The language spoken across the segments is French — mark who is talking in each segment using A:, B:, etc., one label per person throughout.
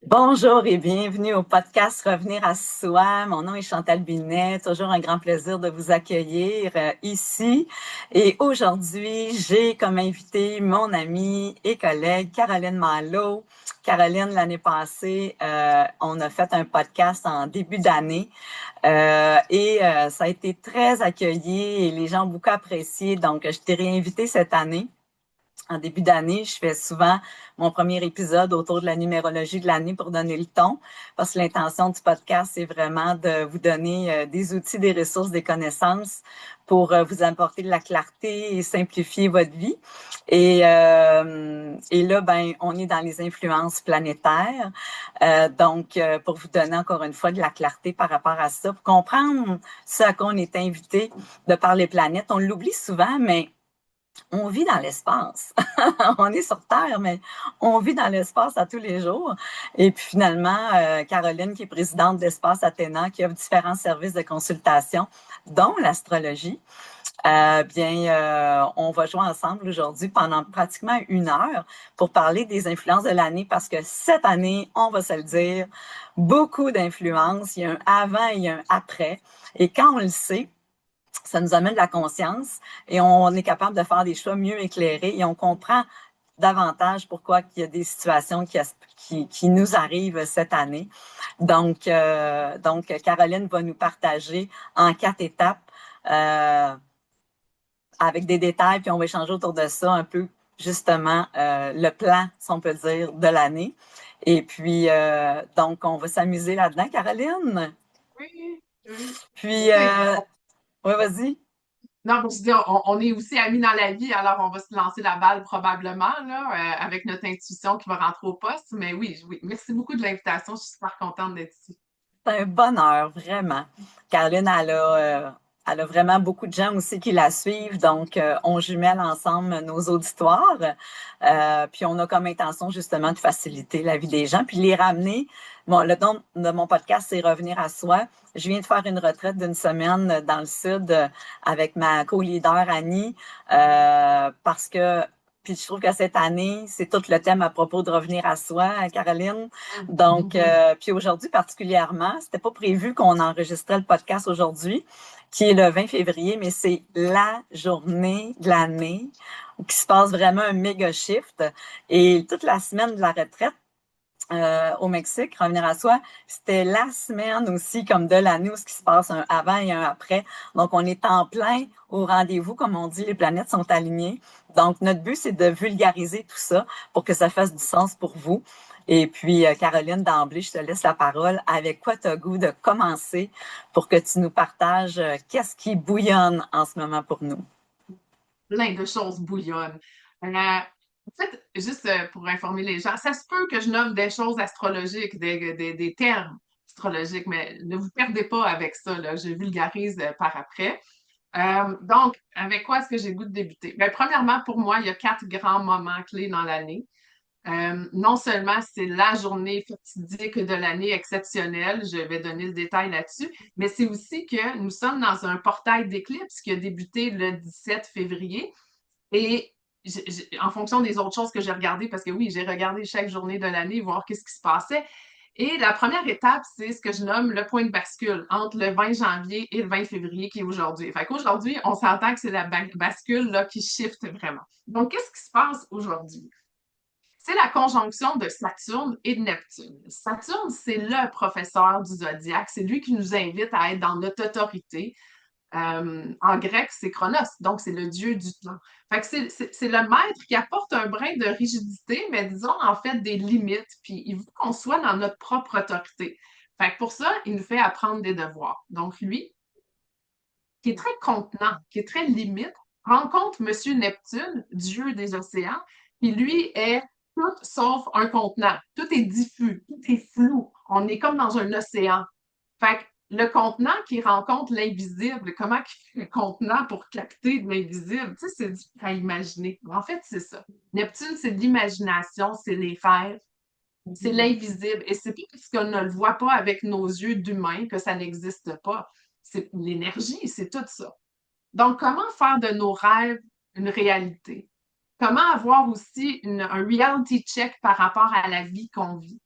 A: Bonjour et bienvenue au podcast Revenir à soi. Mon nom est Chantal Binet. Toujours un grand plaisir de vous accueillir ici. Et aujourd'hui, j'ai comme invité mon amie et collègue Caroline Malo. Caroline, l'année passée, on a fait un podcast en début d'année ça a été très accueilli et les gens ont beaucoup apprécié. Donc, je t'ai réinvité cette année. En début d'année, je fais souvent mon premier épisode autour de la numérologie de l'année pour donner le ton, parce que l'intention du podcast, c'est vraiment de vous donner des outils, des ressources, des connaissances pour vous apporter de la clarté et simplifier votre vie. Et là, ben, on est dans les influences planétaires. Pour vous donner encore une fois de la clarté par rapport à ça, pour comprendre ce à quoi on est invité de par les planètes. On l'oublie souvent, mais on vit dans l'espace. On est sur Terre, mais on vit dans l'espace à tous les jours. Et puis finalement, Caroline, qui est présidente d'Espace Athéna, qui offre différents services de consultation, dont l'astrologie, on va jouer ensemble aujourd'hui pendant pratiquement 1 heure pour parler des influences de l'année parce que cette année, on va se le dire, beaucoup d'influences. Il y a un avant et un après. Et quand on le sait, ça nous amène de la conscience et on est capable de faire des choix mieux éclairés et on comprend davantage pourquoi il y a des situations qui nous arrivent cette année. Donc, Caroline va nous partager en 4 étapes euh, avec des détails, puis on va échanger autour de ça un peu, justement, le plan, si on peut dire, de l'année. Et puis, donc, on va s'amuser là-dedans, Caroline.
B: Oui, oui.
A: Puis,
B: Tu
A: ouais, vas-y.
B: non, je dis, on est aussi amis dans la vie, alors on va se lancer la balle probablement, là, avec notre intuition qui va rentrer au poste. Mais oui, oui, merci beaucoup de l'invitation. Je suis super contente d'être ici.
A: C'est un bonheur, vraiment. Caroline, elle a vraiment beaucoup de gens aussi qui la suivent, donc on jumelle ensemble nos auditoires. Puis on a comme intention justement de faciliter la vie des gens, puis les ramener. Bon, le nom de mon podcast, c'est Revenir à soi. Je viens de faire une retraite d'1 semaine dans le sud avec ma co-leader Annie, parce que puis je trouve que cette année, c'est tout le thème à propos de revenir à soi, Caroline. Donc, puis aujourd'hui particulièrement, c'était pas prévu qu'on enregistrait le podcast aujourd'hui, qui est le 20 février, mais c'est la journée de l'année où il se passe vraiment un méga shift. Et toute la semaine de la retraite, au Mexique, revenir à soi, c'était la semaine aussi comme de l'année où ce qui se passe un avant et un après. Donc, on est en plein au rendez-vous, comme on dit, les planètes sont alignées. Donc, notre but, c'est de vulgariser tout ça pour que ça fasse du sens pour vous. Et puis, Caroline, d'emblée, je te laisse la parole. Avec quoi tu as goût de commencer pour que tu nous partages qu'est-ce qui bouillonne en ce moment pour nous?
B: Plein de choses bouillonnent. En fait, juste pour informer les gens, ça se peut que je nomme des choses astrologiques, des termes astrologiques, mais ne vous perdez pas avec ça, là. Je vulgarise par après. Donc, avec quoi est-ce que j'ai le goût de débuter? Ben, premièrement, pour moi, il y a 4 grands moments clés dans l'année. Non seulement c'est la journée fatidique de l'année exceptionnelle, je vais donner le détail là-dessus, mais c'est aussi que nous sommes dans un portail d'éclipse qui a débuté le 17 février. Et en fonction des autres choses que j'ai regardées, parce que oui, j'ai regardé chaque journée de l'année, voir qu'est-ce qui se passait. Et la première étape, c'est ce que je nomme le point de bascule entre le 20 janvier et le 20 février qui est aujourd'hui. Fait qu'aujourd'hui, on s'entend que c'est la bascule là, qui shift vraiment. Donc, qu'est-ce qui se passe aujourd'hui? C'est la conjonction de Saturne et de Neptune. Saturne, c'est le professeur du zodiaque. C'est lui qui nous invite à être dans notre autorité. En grec, c'est Chronos, donc c'est le dieu du temps. Fait que c'est le maître qui apporte un brin de rigidité, mais disons en fait des limites, puis il veut qu'on soit dans notre propre autorité. Fait que pour ça, il nous fait apprendre des devoirs. Donc lui, qui est très contenant, qui est très limite, rencontre Monsieur Neptune, dieu des océans, qui lui est tout sauf un contenant. Tout est diffus, tout est flou. On est comme dans un océan. Fait que le contenant qui rencontre l'invisible, comment il fait le contenant pour capter de l'invisible? Tu sais, c'est difficile à imaginer. En fait, c'est ça. Neptune, c'est l'imagination, c'est les rêves, c'est l'invisible. Et c'est pas parce qu'on ne le voit pas avec nos yeux d'humain que ça n'existe pas. C'est l'énergie, c'est tout ça. Donc, comment faire de nos rêves une réalité? comment avoir aussi un reality check par rapport à la vie qu'on vit.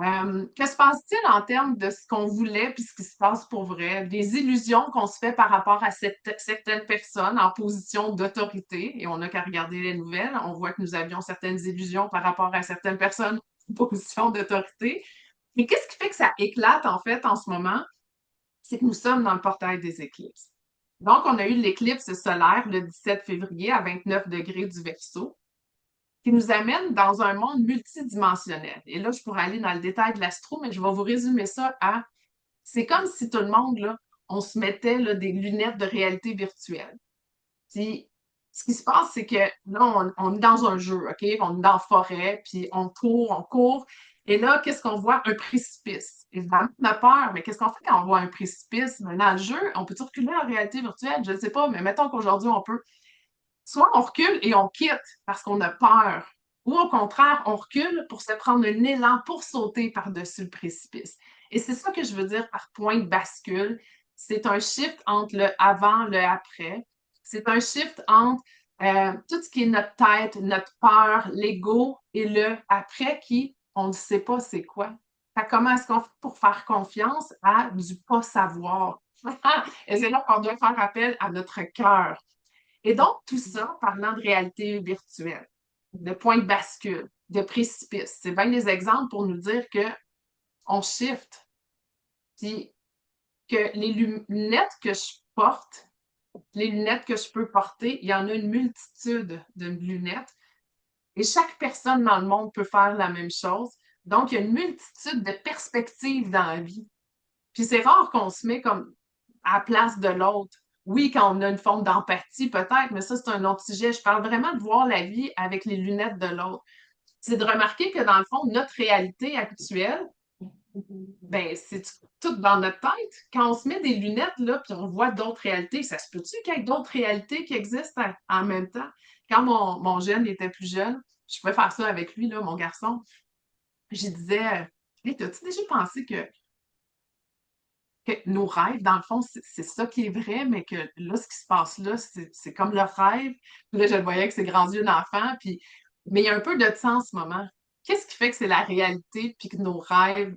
B: Que se passe-t-il en termes de ce qu'on voulait puis ce qui se passe pour vrai? Des illusions qu'on se fait par rapport à certaines personnes en position d'autorité. Et on n'a qu'à regarder les nouvelles. On voit que nous avions certaines illusions par rapport à certaines personnes en position d'autorité. Mais qu'est-ce qui fait que ça éclate en fait en ce moment? C'est que nous sommes dans le portail des éclipses. Donc, on a eu l'éclipse solaire le 17 février à 29 degrés du Verseau qui nous amène dans un monde multidimensionnel. Et là, je pourrais aller dans le détail de l'astro, mais je vais vous résumer ça à c'est comme si tout le monde, là, on se mettait là, des lunettes de réalité virtuelle. Puis, ce qui se passe, c'est que là, on est dans un jeu, OK? On est dans la forêt, puis on court, on court. Et là, qu'est-ce qu'on voit? Un précipice. Évidemment, on a peur, mais qu'est-ce qu'on fait quand on voit un précipice? Ben, dans le jeu, on peut reculer en réalité virtuelle? Je ne sais pas, mais mettons qu'aujourd'hui, on peut. Soit on recule et on quitte parce qu'on a peur, ou au contraire, on recule pour se prendre un élan pour sauter par-dessus le précipice. Et c'est ça que je veux dire par point de bascule. C'est un shift entre le avant, le après. C'est un shift entre tout ce qui est notre tête, notre peur, l'ego et le après qui, on ne sait pas c'est quoi. Comment est-ce qu'on fait pour faire confiance à du pas savoir? Et c'est là qu'on doit faire appel à notre cœur. Et donc, tout ça, parlant de réalité virtuelle, de point de bascule, de précipice, c'est bien des exemples pour nous dire que on shift, puis que les lunettes que je porte, les lunettes que je peux porter, il y en a une multitude de lunettes et chaque personne dans le monde peut faire la même chose. Donc, il y a une multitude de perspectives dans la vie. Puis c'est rare qu'on se met comme à la place de l'autre. Oui, quand on a une forme d'empathie, peut-être, mais ça, c'est un autre sujet. Je parle vraiment de voir la vie avec les lunettes de l'autre. C'est de remarquer que, dans le fond, notre réalité actuelle, ben, c'est tout dans notre tête. Quand on se met des lunettes, là, puis on voit d'autres réalités, ça se peut-tu qu'il y ait d'autres réalités qui existent en même temps? Quand mon jeune était plus jeune, je pouvais faire ça avec lui, là, mon garçon. Je disais, hey, t'as-tu déjà pensé que nos rêves, dans le fond, c'est ça qui est vrai, mais que là, ce qui se passe là, c'est comme le rêve. Puis là, je le voyais avec ses grands yeux d'enfant, puis... mais il y a un peu de ça en ce moment. Qu'est-ce qui fait que c'est la réalité, puis que nos rêves,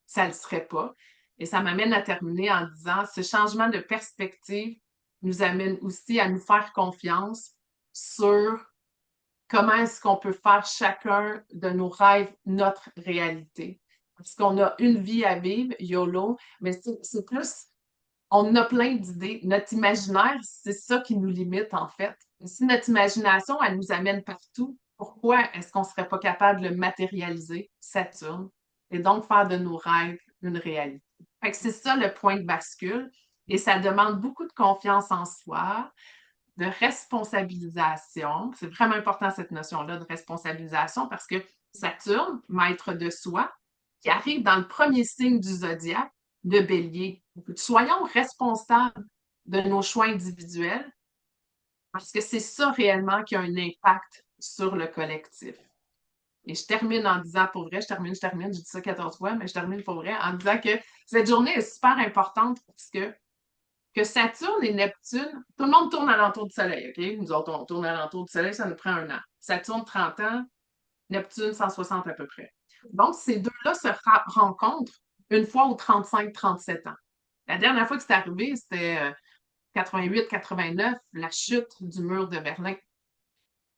B: ça ne le serait pas? Et ça m'amène à terminer en disant, ce changement de perspective nous amène aussi à nous faire confiance sur comment est-ce qu'on peut faire chacun de nos rêves notre réalité. Parce qu'on a une vie à vivre, YOLO, mais c'est plus, on a plein d'idées. Notre imaginaire, c'est ça qui nous limite en fait. Si notre imagination, elle nous amène partout, pourquoi est-ce qu'on ne serait pas capable de le matérialiser, Saturne, et donc faire de nos rêves une réalité? Fait que c'est ça le point de bascule, et ça demande beaucoup de confiance en soi, de responsabilisation. C'est vraiment important cette notion-là de responsabilisation parce que Saturne, maître de soi, qui arrive dans le premier signe du zodiaque, de Bélier. Soyons responsables de nos choix individuels parce que c'est ça réellement qui a un impact sur le collectif. Et je termine en disant, pour vrai, je dis ça 14 fois, mais je termine pour vrai en disant que cette journée est super importante parce que Saturne et Neptune, tout le monde tourne alentour du Soleil, OK? Nous autres, on tourne alentour du Soleil, ça nous prend un an. Saturne, 30 ans, Neptune, 160 à peu près. Donc, ces deux-là se rencontrent une fois aux 35-37 ans. La dernière fois que c'est arrivé, c'était 88-89, la chute du mur de Berlin,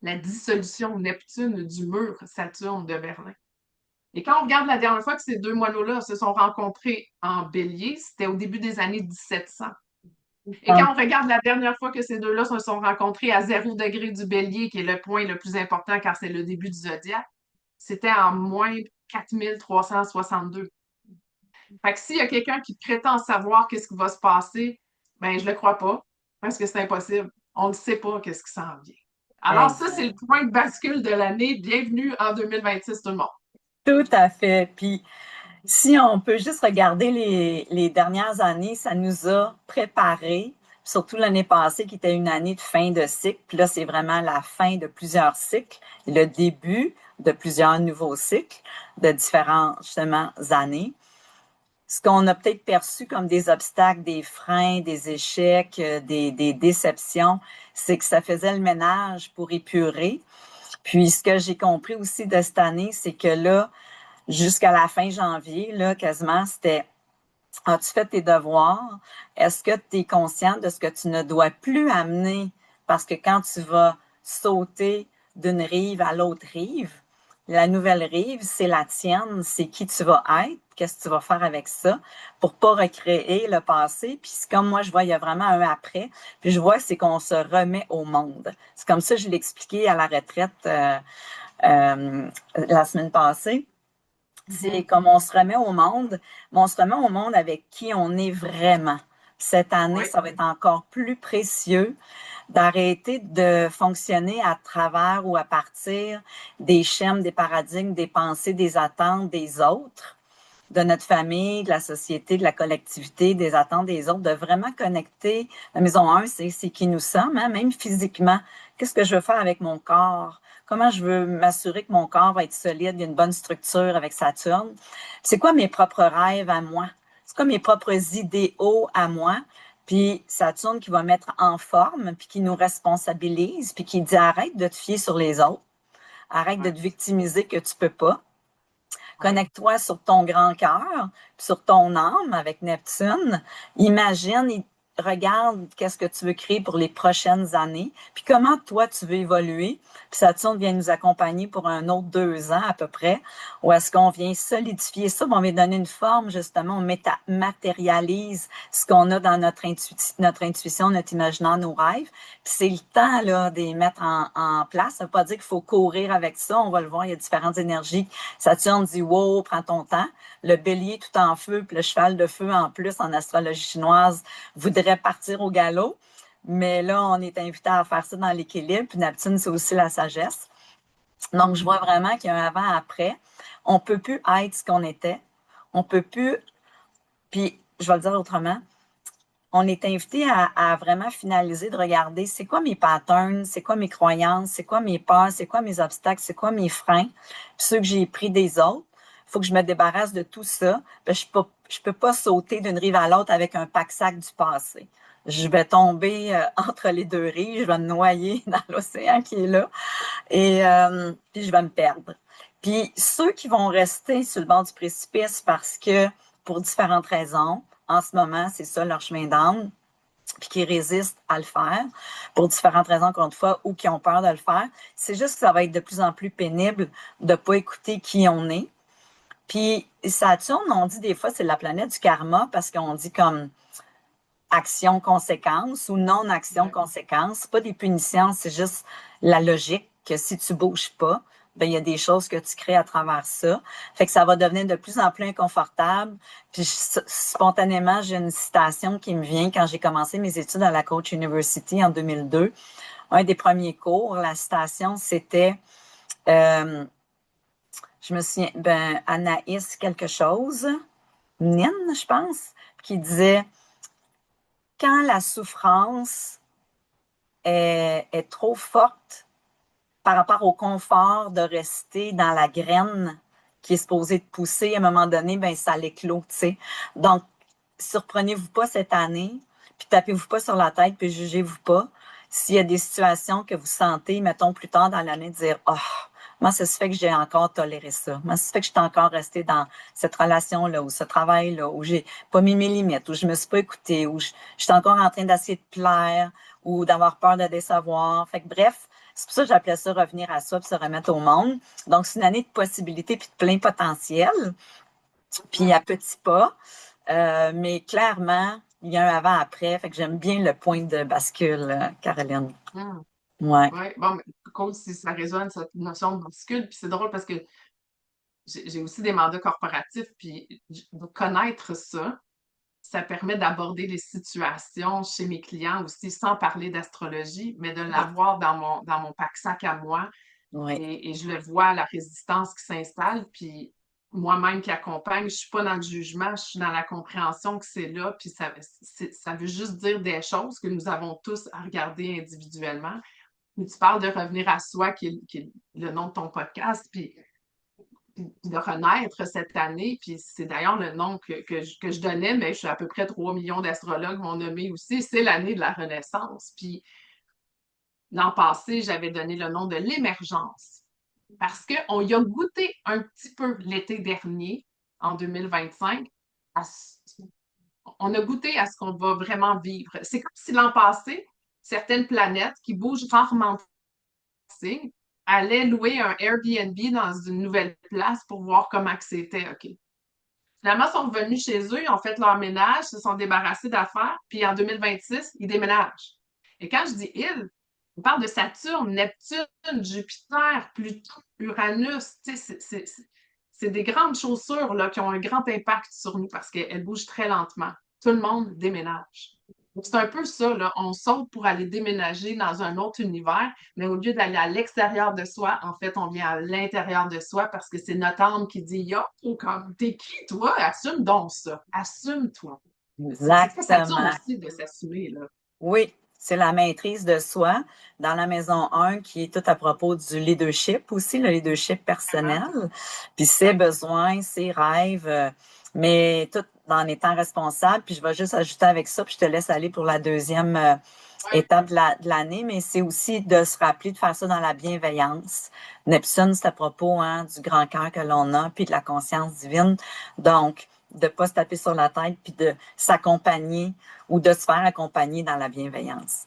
B: la dissolution Neptune du mur Saturne de Berlin. Et quand on regarde la dernière fois que ces deux moineaux-là se sont rencontrés en bélier, c'était au début des années 1700. Et quand on regarde la dernière fois que ces deux-là se sont rencontrés à 0 degré du bélier, qui est le point le plus important car c'est le début du zodiaque, c'était en moins 4362. Fait que s'il y a quelqu'un qui prétend savoir qu'est-ce qui va se passer, ben je le crois pas, parce que c'est impossible. On ne sait pas qu'est-ce qui s'en vient. Alors ça, c'est le point de bascule de l'année. Bienvenue en 2026, tout le monde.
A: Tout à fait. Puis, si on peut juste regarder les dernières années, ça nous a préparés, surtout l'année passée qui était une année de fin de cycle. Puis là, c'est vraiment la fin de plusieurs cycles, le début de plusieurs nouveaux cycles de différentes, justement, années. ce qu'on a peut-être perçu comme des obstacles, des freins, des échecs, des déceptions, c'est que ça faisait le ménage pour épurer. Puis ce que j'ai compris aussi de cette année, c'est que là, jusqu'à la fin janvier, là, quasiment, c'était as-tu fait tes devoirs? Est-ce que tu es conscient de ce que tu ne dois plus amener? Parce que quand tu vas sauter d'une rive à l'autre rive, la nouvelle rive, c'est la tienne, c'est qui tu vas être, qu'est-ce que tu vas faire avec ça pour pas recréer le passé. Puis comme moi, je vois, il y a vraiment un après. Puis je vois, c'est qu'on se remet au monde. C'est comme ça que je l'ai expliqué à la retraite la semaine passée. C'est
B: Mhm.
A: comme on se remet au monde, mais on se remet au monde avec qui on est vraiment. Cette année,
B: Oui,
A: ça va être encore plus précieux d'arrêter de fonctionner à travers ou à partir des schèmes, des paradigmes, des pensées, des attentes des autres, de notre famille, de la société, de la collectivité, des attentes des autres, de vraiment connecter. La maison 1, c'est qui nous sommes, hein, même physiquement. Qu'est-ce que je veux faire avec mon corps? Comment je veux m'assurer que mon corps va être solide, il y a une bonne structure avec Saturne? C'est quoi mes propres rêves à moi? C'est quoi mes propres idéaux à moi? Puis Saturne qui va mettre en forme, puis qui nous responsabilise, puis qui dit arrête de te fier sur les autres, arrête de
B: oui,
A: te victimiser que tu peux pas.
B: oui.
A: Connecte-toi sur ton grand cœur, sur ton âme avec Neptune. Imagine, regarde qu'est-ce que tu veux créer pour les prochaines années, puis comment toi tu veux évoluer. Puis Saturne vient nous accompagner pour un autre 2 ans à peu près, où est-ce qu'on vient solidifier ça, on vient donner une forme justement, on matérialise ce qu'on a dans notre intuition, notre imaginaire, nos rêves. Puis c'est le temps là, de les mettre en place. Ça ne veut pas dire qu'il faut courir avec ça, on va le voir, il y a différentes énergies. Saturne dit, wow, prends ton temps. Le bélier tout en feu, puis le cheval de feu en plus en astrologie chinoise voudrait partir au galop. Mais là, on est invité à faire ça dans l'équilibre. Puis Neptune, c'est aussi la sagesse. Donc, je vois vraiment qu'il y a un avant-après. On ne peut plus être ce qu'on était. On ne peut plus. Puis, je vais le dire autrement. On est invité à vraiment finaliser, de regarder c'est quoi mes patterns, c'est quoi mes croyances, c'est quoi mes peurs, c'est quoi mes obstacles, c'est quoi mes freins, puis ceux que j'ai pris des autres. Il faut que je me débarrasse de tout ça. Je peux pas sauter d'une rive à l'autre avec un pack-sac du passé. Je vais tomber entre les deux rives, je vais me noyer dans l'océan qui est là et puis je vais me perdre. Puis ceux qui vont rester sur le bord du précipice parce que pour différentes raisons, en ce moment, c'est ça leur chemin d'âme, puis qui résistent à le faire pour différentes raisons, encore une fois, ou qui ont peur de le faire. C'est juste que ça va être de plus en plus pénible de ne pas écouter qui on est. Puis Saturne, on dit des fois, c'est la planète du karma parce qu'on dit comme action-conséquence ou
B: Ouais.
A: non-action-conséquence. C'est pas des punitions, c'est juste la logique que si tu bouges pas, ben, il y a des choses que tu crées à travers ça. Fait que ça va devenir de plus en plus inconfortable. Puis spontanément, j'ai une citation qui me vient quand j'ai commencé mes études à la Coach University en 2002. Un des premiers cours, la citation, c'était, euh, je me souviens, ben, Anaïs quelque chose, Nin, je pense, qui disait, quand la souffrance est trop forte par rapport au confort de rester dans la graine qui est supposée de pousser, à un moment donné, ben ça l'éclot, tu sais. Donc, surprenez-vous pas cette année, puis tapez-vous pas sur la tête, puis jugez-vous pas. S'il y a des situations que vous sentez, mettons plus tard dans l'année, de dire, oh, moi, ça se fait que j'ai encore toléré ça. Moi, ça se fait que je suis encore restée dans cette relation-là, ou ce travail-là, où j'ai pas mis mes limites, où je me suis pas écoutée, où je suis encore en train d'essayer de plaire, ou d'avoir peur de décevoir. Fait que bref, c'est pour ça que j'appelais ça revenir à soi puis se remettre au monde. Donc, c'est une année de possibilités puis de plein potentiel, puis
B: Mhm.
A: à petits pas. Mais clairement, il y a un avant-après. Fait que j'aime bien le point de bascule, Caroline.
B: Mhm.
A: Ouais.
B: Ouais. Bon, mais, coach, si ça résonne, cette notion de bascule, puis c'est drôle parce que j'ai aussi des mandats corporatifs, puis de connaître ça, ça permet d'aborder les situations chez mes clients aussi sans parler d'astrologie, mais de
A: Oui.
B: l'avoir dans mon pack-sac à moi.
A: Oui.
B: Et je le vois, la résistance qui s'installe, puis moi-même qui accompagne, je suis pas dans le jugement, je suis dans la compréhension que c'est là, puis ça veut juste dire des choses que nous avons tous à regarder individuellement. Puis tu parles de revenir à soi, qui est le nom de ton podcast, puis puis de renaître cette année. Puis c'est d'ailleurs le nom que je donnais, mais je suis à peu près 3 millions d'astrologues m'ont nommé aussi. C'est l'année de la Renaissance. Puis l'an passé, j'avais donné le nom de l'émergence parce qu'on y a goûté un petit peu l'été dernier, en 2025. à on a goûté à ce qu'on va vraiment vivre. C'est comme si l'an passé, certaines planètes qui bougent rarement de signe allaient louer un Airbnb dans une nouvelle place pour voir comment que c'était. OK. Finalement, ils sont revenus chez eux, ils ont fait leur ménage, se sont débarrassés d'affaires, puis en 2026, ils déménagent. Et quand je dis ils, on parle de Saturne, Neptune, Jupiter, Pluton, Uranus. C'est des grandes chaussures là, qui ont un grand impact sur nous parce qu'elles bougent très lentement. Tout le monde déménage. C'est un peu ça, là. On saute pour aller déménager dans un autre univers, mais au lieu d'aller à l'extérieur de soi, en fait, on vient à l'intérieur de soi parce que c'est notre âme qui dit yo, comme t'es qui, toi? Assume donc ça. Assume-toi. C'est très Saturne
A: Exactement.
B: aussi de s'assumer, là.
A: Oui, c'est la maîtrise de soi dans la maison 1 qui est tout à propos du leadership aussi, le leadership personnel,
B: Vraiment.
A: puis ses
B: Ouais.
A: besoins, ses rêves, mais tout en étant responsable. Puis je vais juste ajouter avec ça, puis je te laisse aller pour la deuxième
B: Ouais.
A: étape de l'année, mais c'est aussi de se rappeler de faire ça dans la bienveillance. Neptune, c'est à propos hein, du grand cœur que l'on a, puis de la conscience divine. Donc, de ne pas se taper sur la tête, puis de s'accompagner ou de se faire accompagner dans la bienveillance.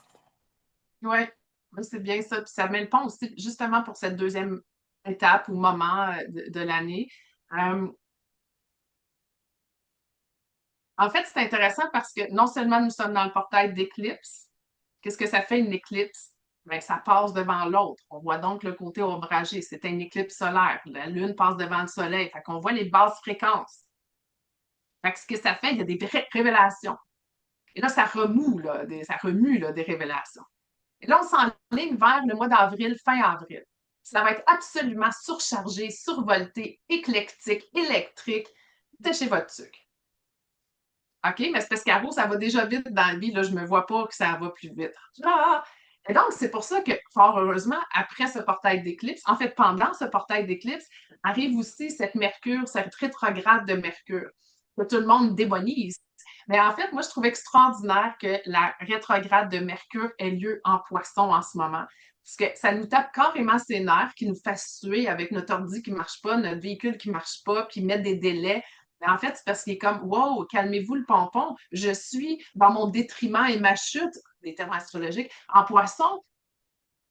B: Ouais. Ouais, c'est bien ça. Puis ça met le pont aussi, justement, pour cette deuxième étape ou moment de l'année. Euh, En fait, c'est intéressant parce que non seulement nous sommes dans le portail d'éclipse, qu'est-ce que ça fait une éclipse? Bien, ça passe devant l'autre. On voit donc le côté ombragé. C'est une éclipse solaire. La Lune passe devant le Soleil. Fait qu'on voit les basses fréquences. Fait que ce que ça fait, il y a des révélations. Et là, ça remue, là, ça remue là, des révélations. Et là, on s'enligne vers le mois d'avril, fin avril. Ça va être absolument surchargé, survolté, éclectique, électrique. Tâchez votre sucre. OK, mais c'est parce qu'Aro, ça va déjà vite dans la vie, là, je me vois pas que ça va plus vite. Ah! Et donc, c'est pour ça que, fort heureusement, après ce portail d'éclipse, en fait, pendant ce portail d'éclipse, arrive aussi cette Mercure, cette rétrograde de Mercure, que tout le monde démonise. Mais en fait, moi, je trouve extraordinaire que la rétrograde de Mercure ait lieu en Poisson en ce moment. Parce que ça nous tape carrément ses nerfs, qui nous fait suer avec notre ordi qui marche pas, notre véhicule qui marche pas, puis met des délais. Mais en fait, c'est parce qu'il est comme, wow, calmez-vous le pompon. Je suis dans mon détriment et ma chute, des termes astrologiques, en poisson.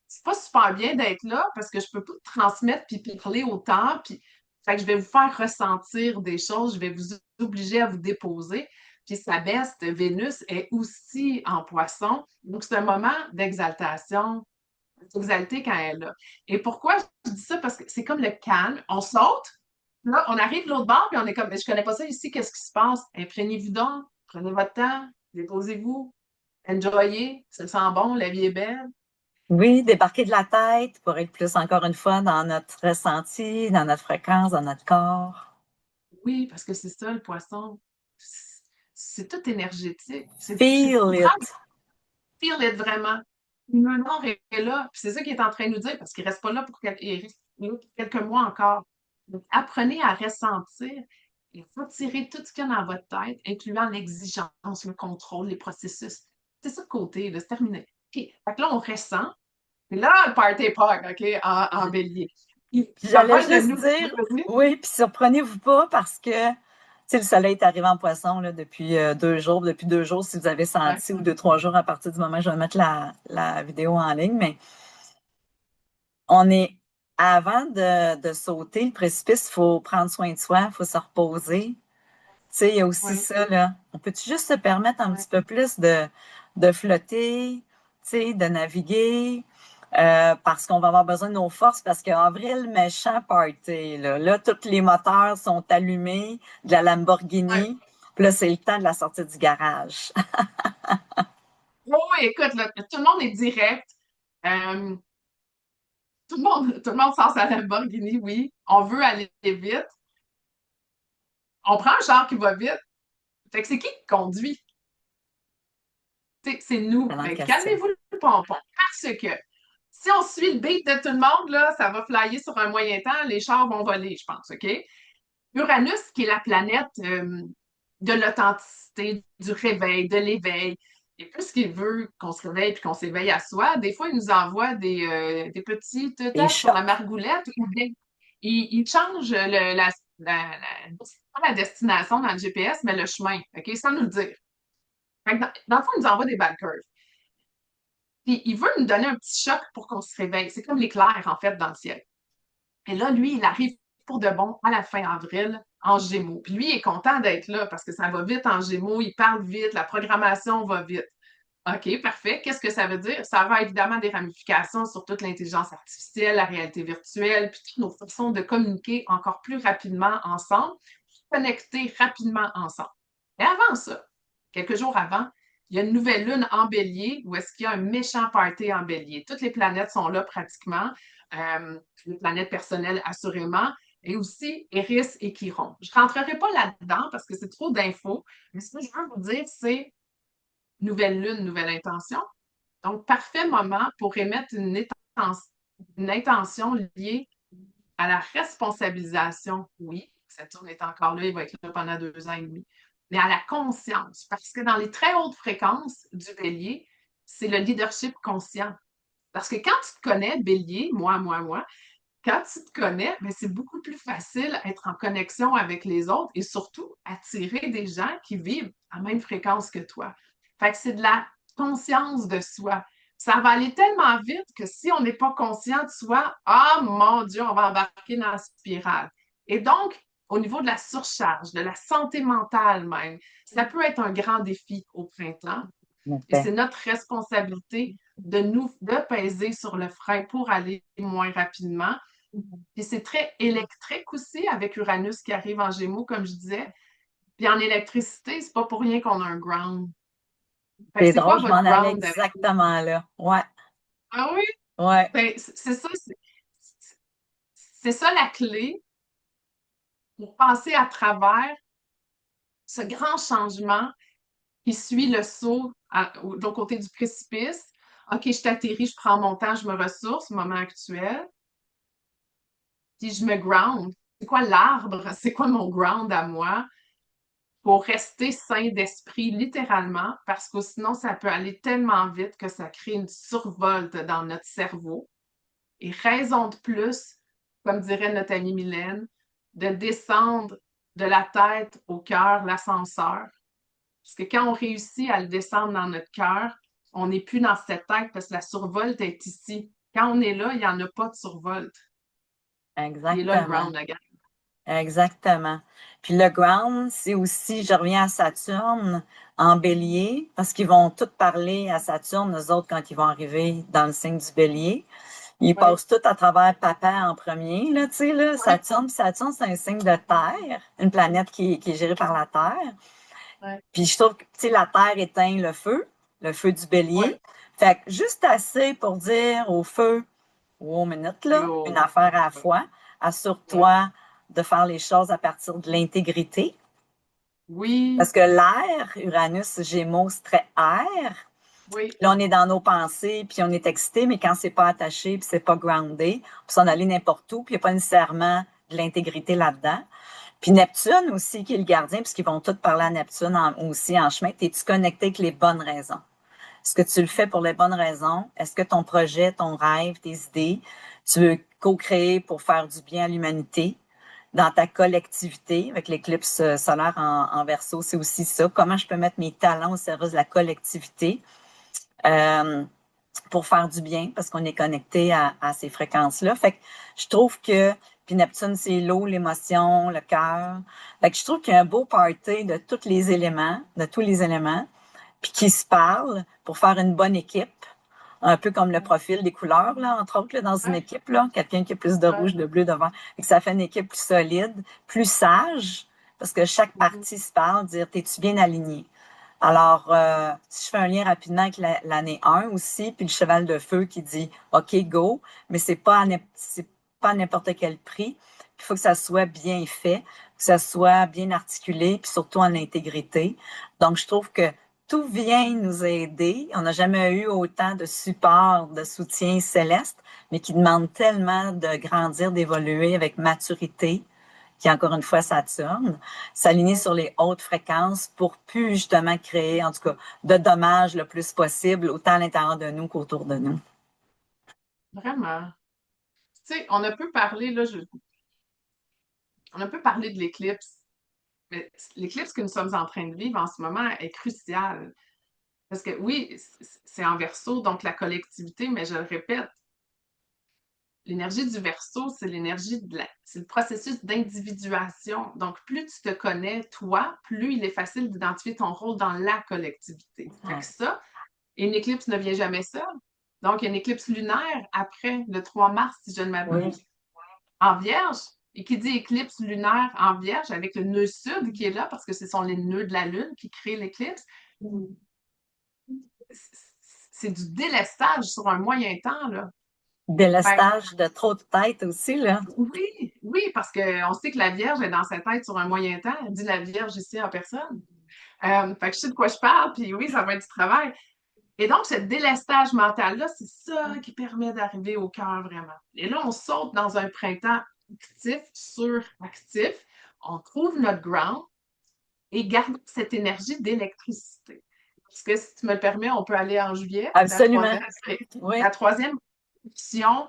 B: C'est pas super bien d'être là parce que je peux pas transmettre puis parler autant. Puis, fait que je vais vous faire ressentir des choses, je vais vous obliger à vous déposer. Puis sa beste, Vénus, est aussi en poisson. Donc, c'est un moment d'exaltation, exalté quand elle est là. Et pourquoi je dis ça? Parce que c'est comme le calme. On saute, là, on arrive de l'autre bord, puis on est comme, mais je connais pas ça ici, qu'est-ce qui se passe? Imprégnez-vous donc, prenez votre temps, déposez-vous, enjoyez, ça sent bon, la vie est belle.
A: Oui, débarquer de la tête pour être plus, encore une fois, dans notre ressenti, dans notre fréquence, dans notre corps.
B: Oui, parce que c'est ça, le poisson. C'est tout énergétique.
A: Feel
B: Tu prends
A: it.
B: le feel it vraiment. Le nord est là, puis c'est ça qu'il est en train de nous dire, parce qu'il reste pas là pour il reste là pour quelques mois encore. Donc, apprenez à ressentir et retirer tout ce qu'il y a dans votre tête, incluant l'exigence, le contrôle, les processus. C'est ça de côté, là, c'est terminé. OK. Fait que là, on ressent. Et là, le party part, OK, en bélier. Puis, ça
A: J'allais
B: va être de
A: juste
B: nous.
A: dire,
B: Vas-y.
A: oui, puis surprenez-vous pas parce que, tu sais, le soleil est arrivé en poisson là, depuis 2 jours. Depuis 2 jours, si vous avez
B: Ouais,
A: senti, ou 2, 3 jours à partir du moment où je vais mettre la vidéo en ligne, mais on est, avant de sauter le précipice, il faut prendre soin de soi, il faut se reposer. Tu sais, il y a aussi
B: ouais,
A: ça, là. On peut-tu juste se permettre un
B: ouais.
A: petit peu plus de flotter, tu sais, de naviguer, parce qu'on va avoir besoin de nos forces, parce qu'avril, méchant party, là. Là, tous les moteurs sont allumés de la
B: Ouais.
A: Lamborghini. Puis là, c'est le temps de la sortie du garage.
B: Oh, écoute, là, tout le monde est direct. Euh, tout le monde sort sa Lamborghini, oui. On veut aller vite. On prend un char qui va vite. Fait que c'est qui conduit? C'est nous.
A: Excellente
B: Mais
A: question.
B: calmez-vous le pompon. Parce que si on suit le beat de tout le monde, là, ça va flyer sur un moyen temps, les chars vont voler, je pense, OK? Uranus, qui est la planète de l'authenticité, du réveil, de l'éveil, et puisqu'il veut qu'on se réveille puis qu'on s'éveille à soi, des fois, il nous envoie des petites
A: Des
B: taches sur la
A: chocs.
B: margoulette ou bien il change pas la destination dans le GPS, mais le chemin, OK, sans nous le dire. Fait que dans le fond, il nous envoie des bad curves. Puis il veut nous donner un petit choc pour qu'on se réveille. C'est comme l'éclair, en fait, dans le ciel. Et là, lui, il arrive pour de bon à la fin avril en Gémeaux. Puis lui, il est content d'être là parce que ça va vite en Gémeaux, il parle vite, la programmation va vite. OK, parfait. Qu'est-ce que ça veut dire? Ça aura évidemment des ramifications sur toute l'intelligence artificielle, la réalité virtuelle, puis toutes nos façons de communiquer encore plus rapidement ensemble, connecter rapidement ensemble. Mais avant ça, quelques jours avant, il y a une nouvelle lune en bélier où est-ce qu'il y a un méchant party en bélier. Toutes les planètes sont là pratiquement, les planètes personnelles assurément, et aussi Eris et Chiron. Je ne rentrerai pas là-dedans parce que c'est trop d'infos, mais ce que je veux vous dire, c'est nouvelle lune, nouvelle intention. Donc, parfait moment pour émettre une intention liée à la responsabilisation, oui. Saturne est encore là, il va être là pendant 2 ans et demi. Mais à la conscience, parce que dans les très hautes fréquences du bélier, c'est le leadership conscient. Parce que quand tu te connais, bélier, moi, quand tu te connais, ben, c'est beaucoup plus facile d'être en connexion avec les autres et surtout attirer des gens qui vivent à la même fréquence que toi. Fait que c'est de la conscience de soi. Ça va aller tellement vite que si on n'est pas conscient de soi, ah mon Dieu, on va embarquer dans la spirale. Et donc, au niveau de la surcharge, de la santé mentale même, ça peut être un grand défi au printemps. Et c'est notre responsabilité de peser sur le frein pour aller moins rapidement. Puis c'est très électrique aussi avec Uranus qui arrive en Gémeaux, comme je disais. Puis en électricité, c'est pas pour rien qu'on a un ground. Fait que
A: C'est
B: c'est
A: drôle,
B: quoi
A: je m'en
B: votre
A: allais
B: ground?
A: exactement là. Ouais,
B: Ah oui?
A: ouais,
B: Ben, c'est ça, c'est ça la clé pour passer à travers ce grand changement qui suit le saut de l'autre côté du précipice. OK, je t'atterris, je prends mon temps, je me ressource, moment actuel. Puis je me ground. C'est quoi l'arbre? C'est quoi mon ground à moi? Pour rester sain d'esprit, littéralement, parce que sinon, ça peut aller tellement vite que ça crée une survolte dans notre cerveau. Et raison de plus, comme dirait notre amie Mylène, de descendre de la tête au cœur l'ascenseur. Parce que quand on réussit à le descendre dans notre cœur, on n'est plus dans cette tête parce que la survolte est ici. Quand on est là, il n'y en a pas de survolte. Il est là le
A: exactement.
B: ground, la gang.
A: Exactement. Puis le ground, c'est aussi, je reviens à Saturne en bélier, parce qu'ils vont tous parler à Saturne, nous autres, quand ils vont arriver dans le signe du bélier. Ils
B: Oui,
A: passent tout à travers papa en premier, là, tu sais, là,
B: oui,
A: Saturne. Puis Saturne, c'est un signe de terre, une planète qui est gérée par la Terre.
B: oui,
A: Puis je trouve que, tu sais, la Terre éteint le feu du
B: oui.
A: bélier. Fait que juste assez pour dire au feu, wow, minute, là, une
B: Yo.
A: affaire à la
B: Oui,
A: fois.
B: oui.
A: Assure-toi de faire les choses à partir de l'intégrité. Parce
B: Oui,
A: que l'air, Uranus, Gémeaux, c'est très air.
B: oui.
A: Là, on est dans nos pensées, puis on est excité, mais quand c'est pas attaché, puis c'est pas groundé, on peut s'en aller n'importe où, puis il n'y a pas nécessairement de l'intégrité là-dedans. Puis Neptune aussi, qui est le gardien, puisqu'ils vont tous parler à Neptune aussi en chemin. Es-tu connecté avec les bonnes raisons? Est-ce que tu le fais pour les bonnes raisons? Est-ce que ton projet, ton rêve, tes idées, tu veux co-créer pour faire du bien à l'humanité? Dans ta collectivité, avec l'éclipse solaire en Verseau, c'est aussi ça. Comment je peux mettre mes talents au service de la collectivité euh, pour faire du bien, parce qu'on est connecté à ces fréquences-là. Fait que je trouve que, puis Neptune, c'est l'eau, l'émotion, le cœur. Fait que je trouve qu'il y a un beau party de tous les éléments, puis qui se parlent pour faire une bonne équipe. Un peu comme le profil des couleurs, là, entre autres, là, dans une
B: Ouais,
A: équipe, là, quelqu'un qui a plus de
B: ouais.
A: rouge, de bleu devant, et que ça fait une équipe plus solide, plus sage, parce que chaque
B: Mhm.
A: partie se parle, dire, t'es-tu bien aligné? Alors, si je fais un lien rapidement avec l'année 1 aussi, puis le cheval de feu qui dit OK, go, mais c'est pas à n'importe quel prix. Il faut que ça soit bien fait, que ça soit bien articulé, puis surtout en intégrité. Donc, je trouve que tout vient nous aider. On n'a jamais eu autant de support, de soutien céleste, mais qui demande tellement de grandir, d'évoluer avec maturité, qui est encore une fois Saturne, s'aligner sur les hautes fréquences pour plus justement créer, en tout cas, de dommages le plus possible, autant à l'intérieur de nous qu'autour de nous.
B: Vraiment. Tu sais, on a peu parlé, là, on a peu parlé de l'éclipse, mais l'éclipse que nous sommes en train de vivre en ce moment est cruciale. Parce que oui, c'est en verso, donc la collectivité, mais je le répète, l'énergie du verso, c'est c'est le processus d'individuation. Donc, plus tu te connais, toi, plus il est facile d'identifier ton rôle dans la collectivité. Fait que
A: Ouais.
B: ça, une éclipse ne vient jamais seule. Donc, il y a une éclipse lunaire après le 3 mars, si je ne
A: Oui.
B: m'abuse, en Vierge. Et qui dit éclipse lunaire en Vierge, avec le nœud sud qui est là, parce que ce sont les nœuds de la Lune qui créent l'éclipse, c'est du délestage sur un moyen temps, là. Fait
A: Délestage de trop de tête aussi, là.
B: oui, oui, parce qu'on sait que la Vierge est dans sa tête sur un moyen temps. Elle dit la Vierge ici en personne. Fait que je sais de quoi je parle, puis oui, ça va être du travail. Et donc, ce délestage mental-là, c'est ça qui permet d'arriver au cœur vraiment. Et là, on saute dans un printemps actif, suractif. On trouve notre ground et garde cette énergie d'électricité. Parce que si tu me le permets, on peut aller en juillet,
A: Absolument.
B: la
A: Oui.
B: troisième option,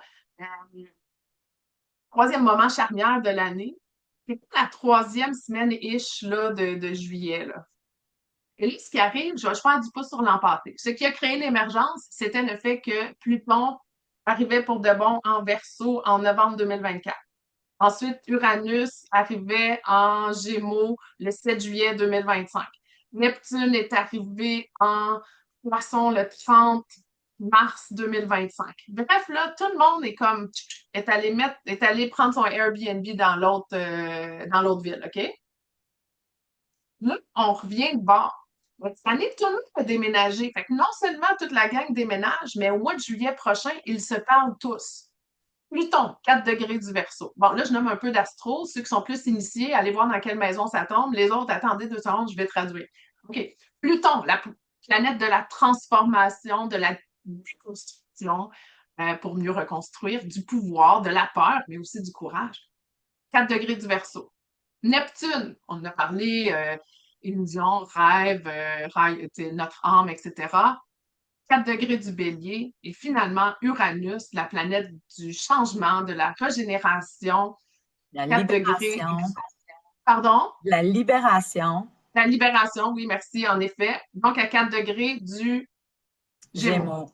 B: troisième moment charnière de l'année. C'est la troisième semaine-ish là, de juillet. Là. Et là, ce qui arrive, je vais faire du pouce sur l'empâté. Ce qui a créé l'émergence, c'était le fait que Pluton arrivait pour de bon en Verseau en novembre 2024. Ensuite, Uranus arrivait en Gémeaux le 7 juillet 2025. Neptune est arrivé en Poisson le 30 mars 2025. Bref, là, tout le monde est comme est allé prendre son Airbnb dans l'autre ville, OK? Là, on revient de bord. Cette année, tout le monde a déménagé. Fait que non seulement toute la gang déménage, mais au mois de juillet prochain, ils se parlent tous. Pluton, 4 degrés du Verseau. Bon, là, je nomme un peu d'astro. Ceux qui sont plus initiés, allez voir dans quelle maison ça tombe. Les autres, attendez 2 secondes, je vais traduire. OK. Pluton, la planète de la transformation, de la déconstruction, pour mieux reconstruire, du pouvoir, de la peur, mais aussi du courage. 4 degrés du Verseau. Neptune, on en a parlé, illusion, rêve, notre âme, etc. 4 degrés du Bélier et finalement Uranus, la planète du changement, de la régénération,
A: La
B: 4 degrés.
A: libération.
B: Pardon?
A: La libération.
B: La libération, oui, merci, en effet. Donc à 4 degrés du Gémeaux.
A: Gémeaux.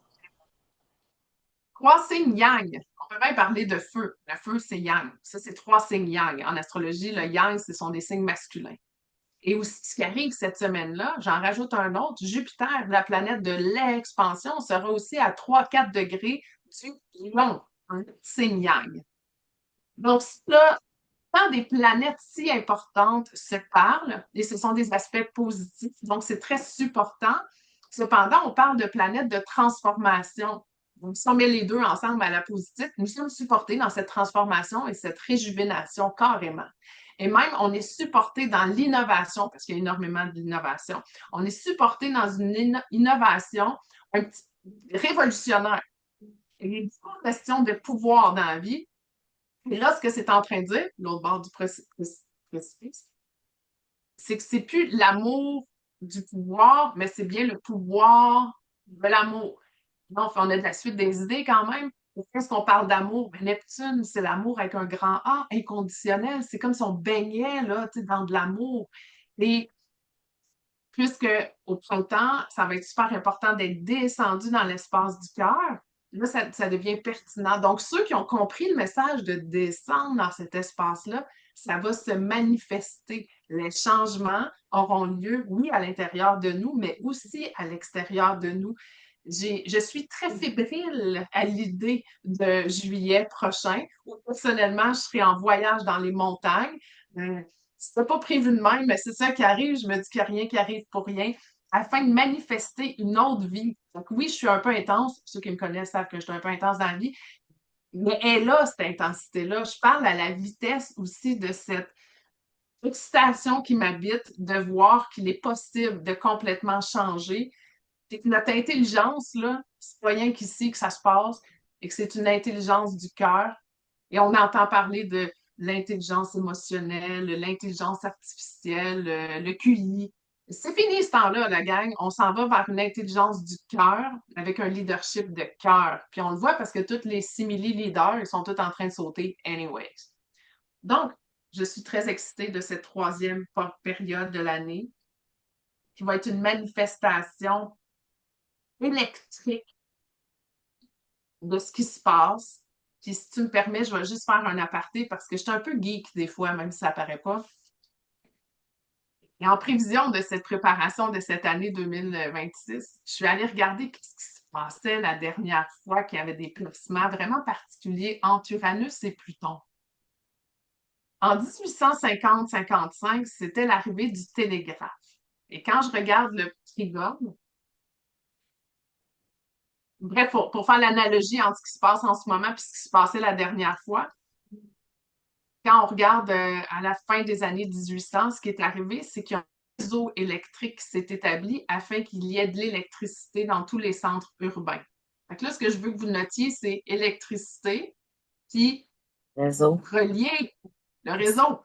B: Trois signes yang. On peut même parler de feu. Le feu, c'est yang. Ça, c'est trois signes yang. En astrologie, le yang, ce sont des signes masculins. Et aussi, ce qui arrive cette semaine-là, j'en rajoute un autre, Jupiter, la planète de l'expansion, sera aussi à 3-4 degrés du Lion, un signe yang. Donc, là, quand des planètes si importantes se parlent, et ce sont des aspects positifs, donc c'est très supportant. Cependant, on parle de planètes de transformation. Donc, si on met les deux ensemble à la positive, nous sommes supportés dans cette transformation et cette réjuvénation carrément. Et même, on est supporté dans l'innovation, parce qu'il y a énormément d'innovation. On est supporté dans une innovation un petit, révolutionnaire. Il y a une question de pouvoir dans la vie. Et là, ce que c'est en train de dire, l'autre bord du précipice, c'est que c'est plus l'amour du pouvoir, mais c'est bien le pouvoir de l'amour. Donc, on a de la suite des idées quand même. Qu'est-ce qu'on parle d'amour? Ben, Neptune, c'est l'amour avec un grand A, inconditionnel. C'est comme si on baignait là, dans de l'amour. Et puisque au printemps, ça va être super important d'être descendu dans l'espace du cœur, là, ça devient pertinent. Donc, ceux qui ont compris le message de descendre dans cet espace-là, ça va se manifester. Les changements auront lieu, oui, à l'intérieur de nous, mais aussi à l'extérieur de nous. Je suis très fébrile à l'idée de juillet prochain, où personnellement, je serai en voyage dans les montagnes. C'était pas prévu de même, mais c'est ça qui arrive. Je me dis qu'il n'y a rien qui arrive pour rien, afin de manifester une autre vie. Donc oui, je suis un peu intense. Ceux qui me connaissent savent que je suis un peu intense dans la vie, mais elle a cette intensité-là. Je parle à la vitesse aussi de cette excitation qui m'habite de voir qu'il est possible de complètement changer. C'est que notre intelligence, là, c'est pas rien qu'ici que ça se passe, et que c'est une intelligence du cœur. Et on entend parler de l'intelligence émotionnelle, l'intelligence artificielle, le QI. C'est fini ce temps-là, la gang. On s'en va vers une intelligence du cœur avec un leadership de cœur. Puis on le voit parce que tous les simili-leaders, ils sont tous en train de sauter anyways. Donc, je suis très excitée de cette troisième période de l'année qui va être une manifestation électrique de ce qui se passe. Puis si tu me permets, je vais juste faire un aparté parce que je suis un peu geek des fois, même si ça paraît pas. Et en prévision de cette préparation de cette année 2026, je suis allée regarder ce qui se passait la dernière fois qu'il y avait des placements vraiment particuliers entre Uranus et Pluton. En 1850-55, c'était l'arrivée du télégraphe. Et quand je regarde le trigone, bref, pour faire l'analogie entre ce qui se passe en ce moment et ce qui se passait la dernière fois, quand on regarde à la fin des années 1800, ce qui est arrivé, c'est qu'il y a un réseau électrique qui s'est établi afin qu'il y ait de l'électricité dans tous les centres urbains. Fait que là, ce que je veux que vous notiez, c'est électricité, puis
A: Réseau.
B: relier le réseau.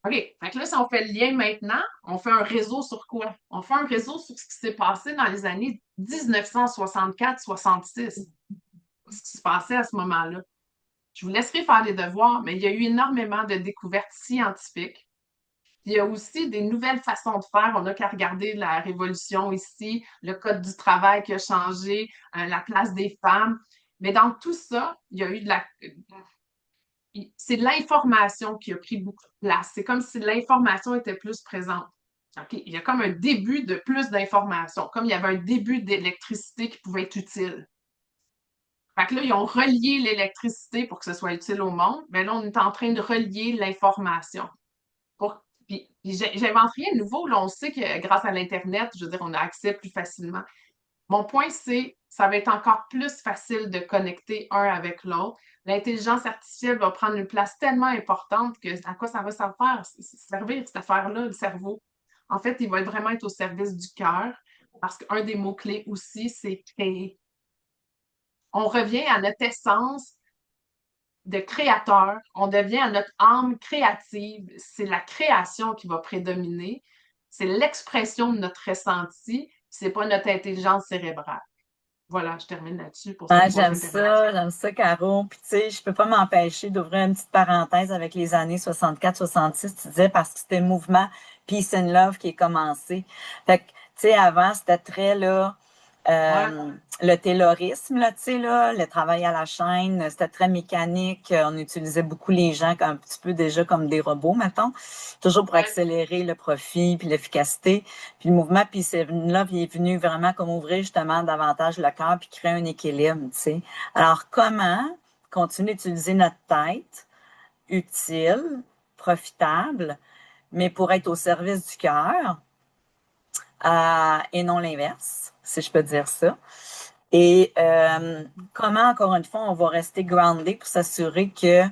B: OK. Fait que là, si on fait le lien maintenant, on fait un réseau sur quoi? On fait un réseau sur ce qui s'est passé dans les années 1964-66. Ce qui se passait à ce moment-là. Je vous laisserai faire les devoirs, mais il y a eu énormément de découvertes scientifiques. Il y a aussi des nouvelles façons de faire. On n'a qu'à regarder la révolution ici, le code du travail qui a changé, la place des femmes. Mais dans tout ça, il y a eu c'est l'information qui a pris beaucoup de place. C'est comme si l'information était plus présente. OK? Il y a comme un début de plus d'informations, comme il y avait un début d'électricité qui pouvait être utile. Fait que là, ils ont relié l'électricité pour que ce soit utile au monde. Mais là, on est en train de relier l'information. Puis j'invente rien de nouveau. Là, on sait que grâce à l'Internet, je veux dire, on a accès plus facilement. Mon point, c'est ça va être encore plus facile de connecter un avec l'autre. L'intelligence artificielle va prendre une place tellement importante que à quoi ça va servir cette affaire-là, le cerveau? En fait, il va vraiment être au service du cœur parce qu'un des mots-clés aussi, c'est créer. On revient à notre essence de créateur, on devient à notre âme créative. C'est la création qui va prédominer. C'est l'expression de notre ressenti, c'est pas notre intelligence cérébrale. Voilà, je termine là-dessus pour cette
A: Ah,
B: troisième période.
A: j'aime ça, Caro. Puis, tu sais, je peux pas m'empêcher d'ouvrir une petite parenthèse avec les années 64-66, tu disais, parce que c'était le mouvement Peace and Love qui est commencé. Fait que, tu sais, avant, c'était très, là,
B: Ouais,
A: le taylorisme, là, tu sais, là, le travail à la chaîne, c'était très mécanique. On utilisait beaucoup les gens un petit peu déjà comme des robots, mettons, toujours pour
B: ouais.
A: accélérer le profit puis l'efficacité. Puis le mouvement Peace and Love, il est venu vraiment comme ouvrir justement davantage le cœur puis créer un équilibre, tu sais. Alors, comment continuer d'utiliser notre tête utile, profitable, mais pour être au service du cœur, et non l'inverse, si je peux dire ça. Et comment, encore une fois, on va rester groundé pour s'assurer que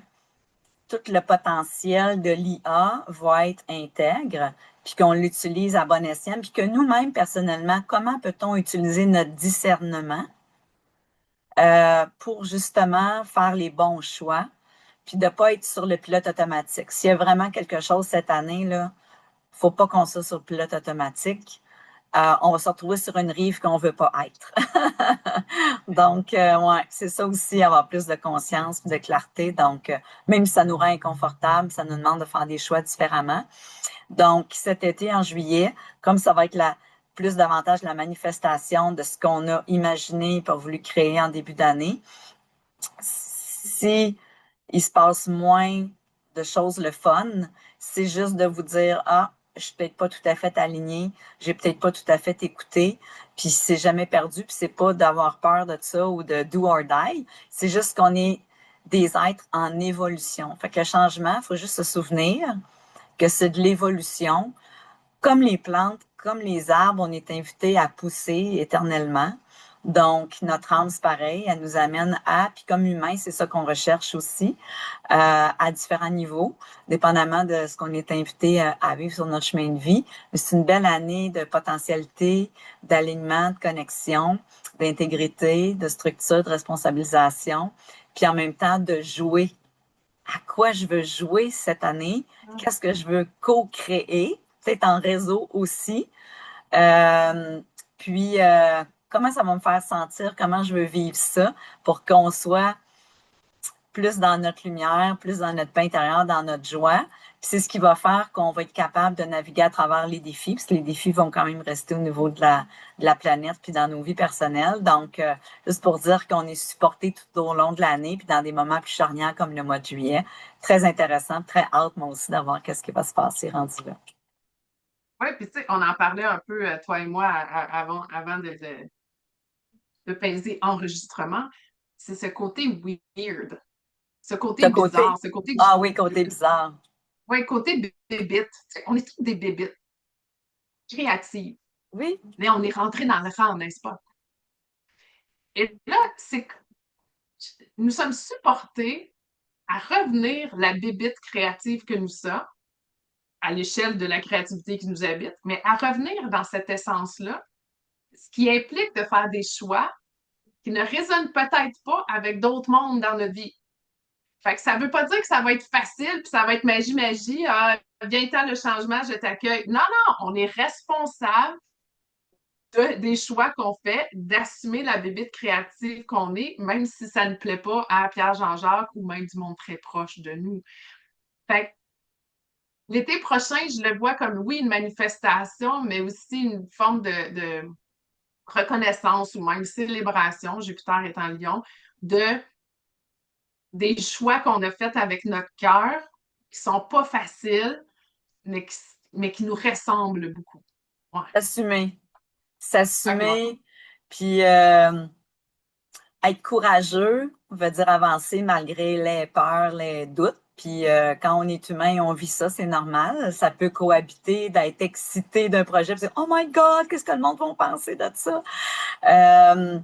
A: tout le potentiel de l'IA va être intègre, puis qu'on l'utilise à bon escient, puis que nous-mêmes, personnellement, comment peut-on utiliser notre discernement pour justement faire les bons choix, puis de ne pas être sur le pilote automatique. S'il y a vraiment quelque chose cette année, là, faut pas qu'on soit sur le pilote automatique. On va se retrouver sur une rive qu'on veut pas être. Donc, ouais, c'est ça aussi, avoir plus de conscience, de clarté. Donc, même si ça nous rend inconfortable, ça nous demande de faire des choix différemment. Donc, cet été, en juillet, comme ça va être plus davantage la manifestation de ce qu'on a imaginé et pas voulu créer en début d'année, si il se passe moins de choses le fun, c'est juste de vous dire, ah, je suis peut-être pas tout à fait alignée, j'ai peut-être pas tout à fait écouté, puis c'est jamais perdu, puis c'est pas d'avoir peur de ça ou de do or die, c'est juste qu'on est des êtres en évolution. Fait que le changement, il faut juste se souvenir que c'est de l'évolution. Comme les plantes, comme les arbres, on est invité à pousser éternellement. Donc, notre âme, c'est pareil, elle nous amène puis comme humain, c'est ça qu'on recherche aussi, à différents niveaux, dépendamment de ce qu'on est invité à vivre sur notre chemin de vie. Mais c'est une belle année de potentialité, d'alignement, de connexion, d'intégrité, de structure, de responsabilisation, puis en même temps de jouer. À quoi je veux jouer cette année? Qu'est-ce que je veux co-créer? Peut-être en réseau aussi. Euh, puis, comment ça va me faire sentir? Comment je veux vivre ça pour qu'on soit plus dans notre lumière, plus dans notre paix intérieure, dans notre joie. Puis c'est ce qui va faire qu'on va être capable de naviguer à travers les défis, parce que les défis vont quand même rester au niveau de la planète puis dans nos vies personnelles. Donc, juste pour dire qu'on est supporté tout au long de l'année, puis dans des moments plus charnières comme le mois de juillet. Très intéressant, très hâte, moi aussi, d'avoir qu'est-ce qui va se passer rendu là.
B: Oui, puis tu sais, on en parlait un peu, toi et moi, avant de peser enregistrement. C'est ce côté weird, ce
A: Ce
B: côté
A: côté,
B: bizarre, ce côté
A: ah oui, côté bizarre.
B: ouais, côté bébite. Tu sais, on est tous des bébites créatives.
A: Oui,
B: Mais on est rentré dans le rang, n'est-ce pas? Et là, c'est que nous sommes supportés à revenir la bébite créative que nous sommes, à l'échelle de la créativité qui nous habite, mais à revenir dans cette essence-là, ce qui implique de faire des choix qui ne résonnent peut-être pas avec d'autres mondes dans notre vie. Fait que ça veut pas dire que ça va être facile, puis ça va être magie, magie, viens-t'en le changement, je t'accueille. Non, non, on est responsable des choix qu'on fait, d'assumer la bébite créative qu'on est, même si ça ne plaît pas à Pierre-Jean-Jacques ou même du monde très proche de nous. Fait que l'été prochain, je le vois comme, oui, une manifestation, mais aussi une forme de reconnaissance ou même célébration, Jupiter est en Lion, de des choix qu'on a faits avec notre cœur, qui sont pas faciles, mais qui nous ressemblent beaucoup. Ouais.
A: s'assumer.
B: Exactement.
A: S'assumer, puis être courageux veut dire avancer malgré les peurs, les doutes. Puis quand on est humain, on vit ça, c'est normal. Ça peut cohabiter d'être excité d'un projet, puis dire, oh my God, qu'est-ce que le monde va penser de ça? Euh,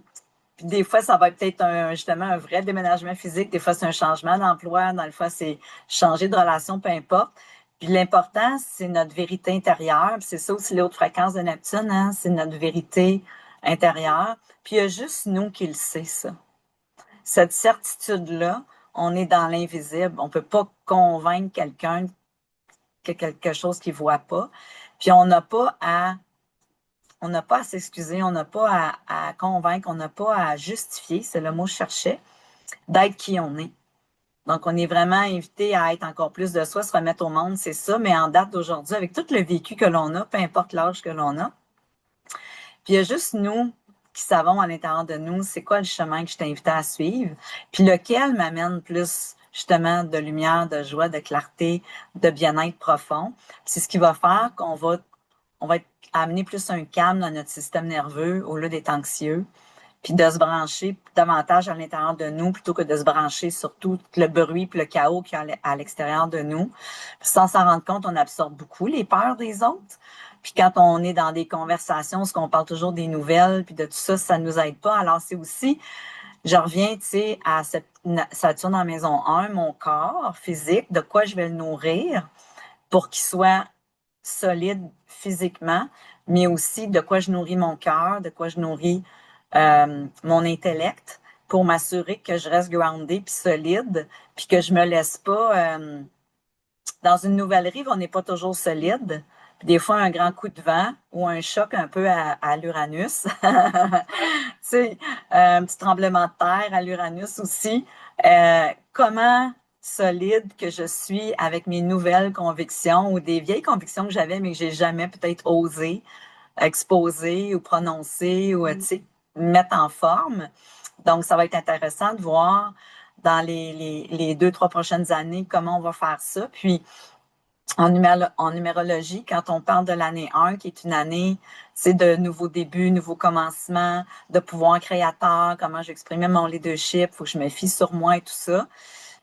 A: puis des fois, ça va être peut-être justement un vrai déménagement physique. Des fois, c'est un changement d'emploi. Dans le fois, c'est changer de relation, peu importe. Puis l'important, c'est notre vérité intérieure. Puis c'est ça aussi les hautes fréquences de Neptune, hein? C'est notre vérité intérieure. Puis il y a juste nous qui le sait, ça. Cette certitude-là, on est dans l'invisible. On peut pas convaincre quelqu'un que quelque chose qu'il voit pas. Puis on n'a pas à s'excuser, on n'a pas à convaincre, on n'a pas à justifier, c'est le mot que je cherchais, d'être qui on est. Donc, on est vraiment invité à être encore plus de soi, se remettre au monde, c'est ça, mais en date d'aujourd'hui, avec tout le vécu que l'on a, peu importe l'âge que l'on a, puis il y a juste nous qui savons à l'intérieur de nous c'est quoi le chemin que je t'invite à suivre, puis lequel m'amène plus justement de lumière, de joie, de clarté, de bien-être profond. C'est ce qui va faire qu'on va être amener plus un calme dans notre système nerveux au lieu d'être anxieux, puis de se brancher davantage à l'intérieur de nous plutôt que de se brancher sur tout le bruit puis le chaos qu'il y a à l'extérieur de nous. Puis sans s'en rendre compte, on absorbe beaucoup les peurs des autres. Puis quand on est dans des conversations, ce qu'on parle toujours des nouvelles, puis de tout ça, ça nous aide pas. Alors c'est aussi, je reviens, tu sais, à cette Saturne en maison 1, mon corps physique, de quoi je vais le nourrir pour qu'il soit solide physiquement, mais aussi de quoi je nourris mon cœur, de quoi je nourris mon intellect pour m'assurer que je reste grounded puis solide, puis que je me laisse pas. Dans une nouvelle rive, on n'est pas toujours solide. Puis des fois, un grand coup de vent ou un choc un peu à l'Uranus. Tu sais, un petit tremblement de terre à l'Uranus aussi. Comment solide que je suis avec mes nouvelles convictions ou des vieilles convictions que j'avais mais que j'ai jamais peut-être osé exposer ou prononcer ou tu sais, mettre en forme. Donc, ça va être intéressant de voir dans les 2, 3 prochaines années comment on va faire ça. Puis, en numérologie, quand on parle de l'année 1, qui est une année, c'est de nouveaux débuts, nouveaux commencements, de pouvoir créateur, comment j'exprimais mon leadership, il faut que je me fie sur moi et tout ça.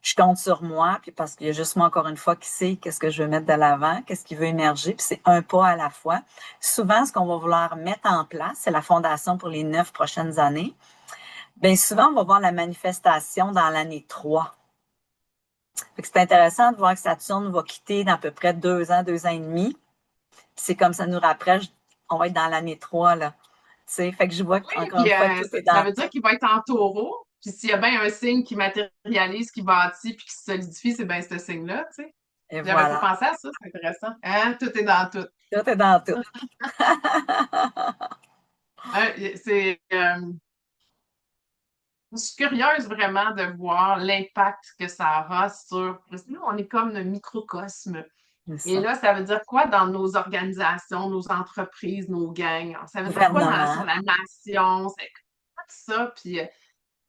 A: je compte sur moi, puis parce qu'il y a juste moi, encore une fois, qui sait qu'est-ce que je veux mettre de l'avant, qu'est-ce qui veut émerger, puis c'est un pas à la fois. Souvent, ce qu'on va vouloir mettre en place, c'est la fondation pour les 9 prochaines années. Bien, souvent, on va voir la manifestation dans l'année 3. Fait que c'est intéressant de voir que Saturne va quitter dans à peu près 2 ans et demi. C'est comme ça nous rapproche, on va être dans l'année 3 là. Tu sais, fait que je vois
B: Oui,
A: qu'encore
B: puis
A: une fois, tout est
B: ça
A: dans
B: veut dire
A: tout.
B: qu'il va être en taureau. Puis s'il y a bien un signe qui matérialise, qui bâtit, puis qui se solidifie, c'est bien ce signe-là, tu sais.
A: Et
B: J'avais pas
A: voilà.
B: pensé à ça, c'est intéressant. Hein? Tout est dans tout.
A: Tout est dans tout.
B: Hein, je suis curieuse vraiment de voir l'impact que ça aura sur. Parce que nous, on est comme un microcosme.
A: C'est
B: Et
A: ça.
B: là, ça veut dire quoi dans nos organisations, nos entreprises, nos gangs? Ça veut dire quoi sur
A: Gouvernement,
B: la nation? C'est quoi tout ça? Puis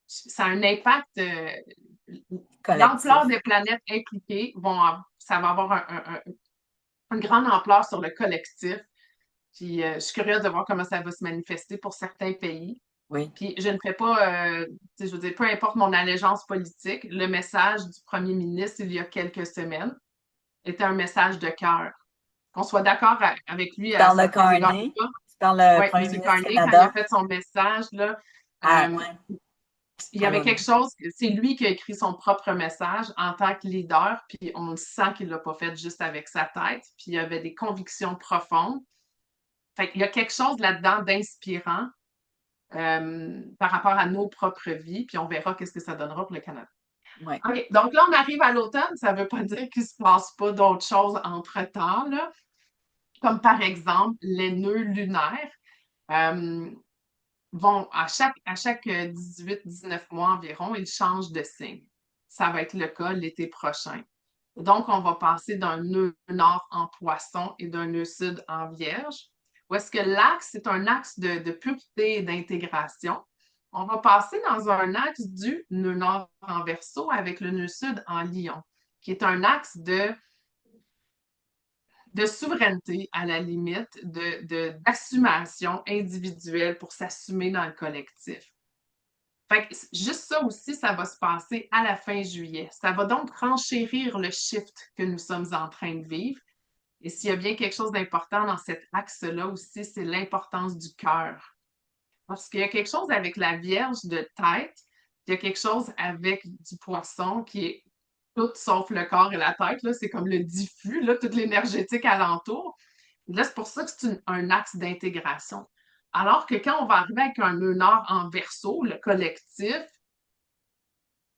B: ça a un impact. L'ampleur
A: collectif.
B: des planètes impliquées ça va avoir une grande ampleur sur le collectif. Puis je suis curieuse de voir comment ça va se manifester pour certains pays.
A: Oui.
B: Puis je ne fais pas, tu sais, je veux dire, peu importe mon allégeance politique, le message du premier ministre il y a quelques semaines était un message de cœur. Qu'on soit d'accord avec lui
A: Tu
B: à
A: parles de
B: certains égards ou
A: Carney,
B: pas.
A: tu parles le
B: Oui,
A: premier
B: M.
A: ministre du
B: Carney, quand il a
A: Canada.
B: fait son message, là,
A: Ah,
B: euh,
A: ouais.
B: il y avait
A: Pardon.
B: quelque chose, c'est lui qui a écrit son propre message en tant que leader, puis on le sent qu'il l'a pas fait juste avec sa tête, puis il y avait des convictions profondes. Fait qu'il y a quelque chose là-dedans d'inspirant par rapport à nos propres vies, puis on verra qu'est-ce que ça donnera pour le Canada.
A: Oui.
B: OK, donc là, on arrive à l'automne, ça ne veut pas dire qu'il ne se passe pas d'autres choses entre-temps, là, comme par exemple les nœuds lunaires. Euh, vont, à chaque 18-19 mois environ, ils changent de signe. Ça va être le cas l'été prochain. Donc, on va passer d'un nœud nord en poisson et d'un nœud sud en vierge. Où est-ce que l'axe, c'est un axe de pureté et d'intégration. On va passer dans un axe du nœud nord en verso avec le nœud sud en lion, qui est un axe de souveraineté à la limite, d'assumation individuelle pour s'assumer dans le collectif. Fait que juste ça aussi, ça va se passer à la fin juillet. Ça va donc renchérir le shift que nous sommes en train de vivre. Et s'il y a bien quelque chose d'important dans cet axe-là aussi, c'est l'importance du cœur. Parce qu'il y a quelque chose avec la Vierge de tête, il y a quelque chose avec du poisson qui est tout sauf le corps et la tête. Là, c'est comme le diffus, là, toute l'énergétique alentour. Là, c'est pour ça que c'est un axe d'intégration. Alors que quand on va arriver avec un nœud nord en verso, le collectif,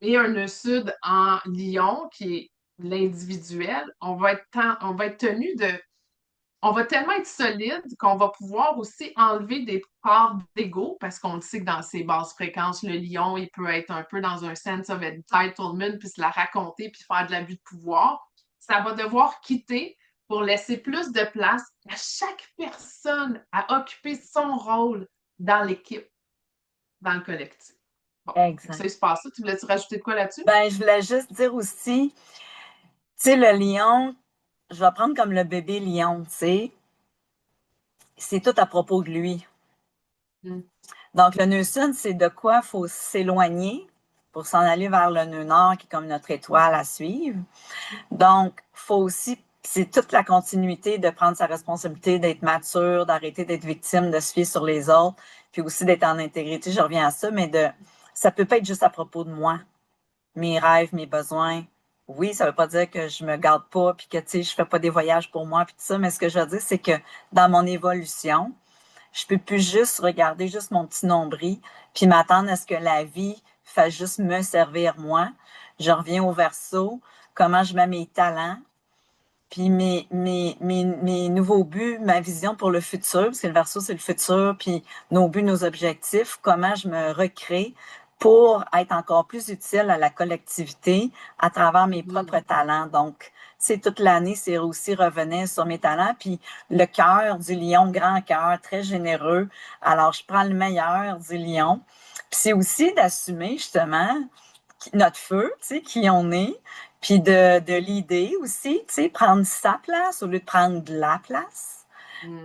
B: et un nœud sud en lion, qui est l'individuel, on va être tenu de on va tellement être solide qu'on va pouvoir aussi enlever des parts d'ego, parce qu'on le sait que dans ces basses fréquences, le lion, il peut être un peu dans un sense of entitlement, puis se la raconter, puis faire de l'abus de pouvoir. Ça va devoir quitter pour laisser plus de place à chaque personne à occuper son rôle dans l'équipe, dans le collectif. Bon, ça,
A: Exact.
B: il se passe ça. Tu voulais-tu rajouter de quoi là-dessus?
A: Ben, je voulais juste dire aussi, tu sais, le lion, je vais prendre comme le bébé lion, tu sais, c'est tout à propos de lui.
B: Mm.
A: Donc, le nœud sud, c'est de quoi il faut s'éloigner pour s'en aller vers le nœud nord, qui est comme notre étoile à suivre. Donc, faut aussi, c'est toute la continuité de prendre sa responsabilité, d'être mature, d'arrêter d'être victime, de se fier sur les autres, puis aussi d'être en intégrité. Je reviens à ça, mais ça peut pas être juste à propos de moi, mes rêves, mes besoins. Oui, ça veut pas dire que je me garde pas, puis que, tu sais, je fais pas des voyages pour moi, puis tout ça, mais ce que je veux dire, c'est que dans mon évolution, je peux plus juste regarder juste mon petit nombril, puis m'attendre à ce que la vie fasse juste me servir moi. Je reviens au verso, comment je mets mes talents, puis mes nouveaux buts, ma vision pour le futur, parce que le verso, c'est le futur, puis nos buts, nos objectifs, comment je me recrée pour être encore plus utile à la collectivité à travers mes propres
B: Mm.
A: talents. Donc, c'est toute l'année, c'est aussi revenir sur mes talents. Puis le cœur du lion, grand cœur, très généreux. Alors, je prends le meilleur du lion. Puis c'est aussi d'assumer justement notre feu, tu sais, qui on est, puis de l'idée aussi, tu sais, prendre sa place au lieu de prendre de la place.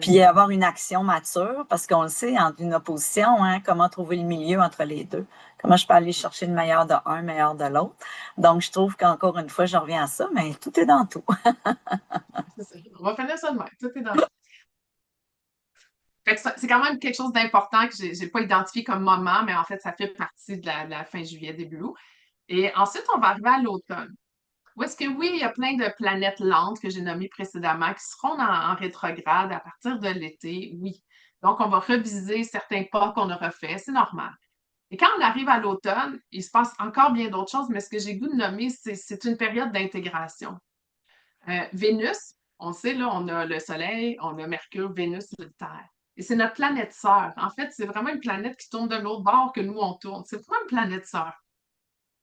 A: puis avoir une action mature, parce qu'on le sait, en une opposition, hein, comment trouver le milieu entre les deux. Comment je peux aller chercher le meilleur de un, le meilleur de l'autre. Donc, je trouve qu'encore une fois, je reviens à ça, mais tout est dans tout.
B: C'est ça. On va finir ça de même. Tout est dans. Fait que c'est quand même quelque chose d'important que j'ai pas identifié comme moment, mais en fait, ça fait partie de la fin juillet, début août. Et ensuite, on va arriver à l'automne. Où est-ce que oui, il y a plein de planètes lentes que j'ai nommées précédemment qui seront en rétrograde à partir de l'été, oui. Donc, on va reviser certains pas qu'on aura fait, c'est normal. Et quand on arrive à l'automne, il se passe encore bien d'autres choses, mais ce que j'ai goût de nommer, c'est une période d'intégration. Vénus, on sait, là, on a le Soleil, on a Mercure, Vénus, la Terre. Et c'est notre planète sœur. En fait, c'est vraiment une planète qui tourne de l'autre bord que nous, on tourne. C'est vraiment une planète sœur.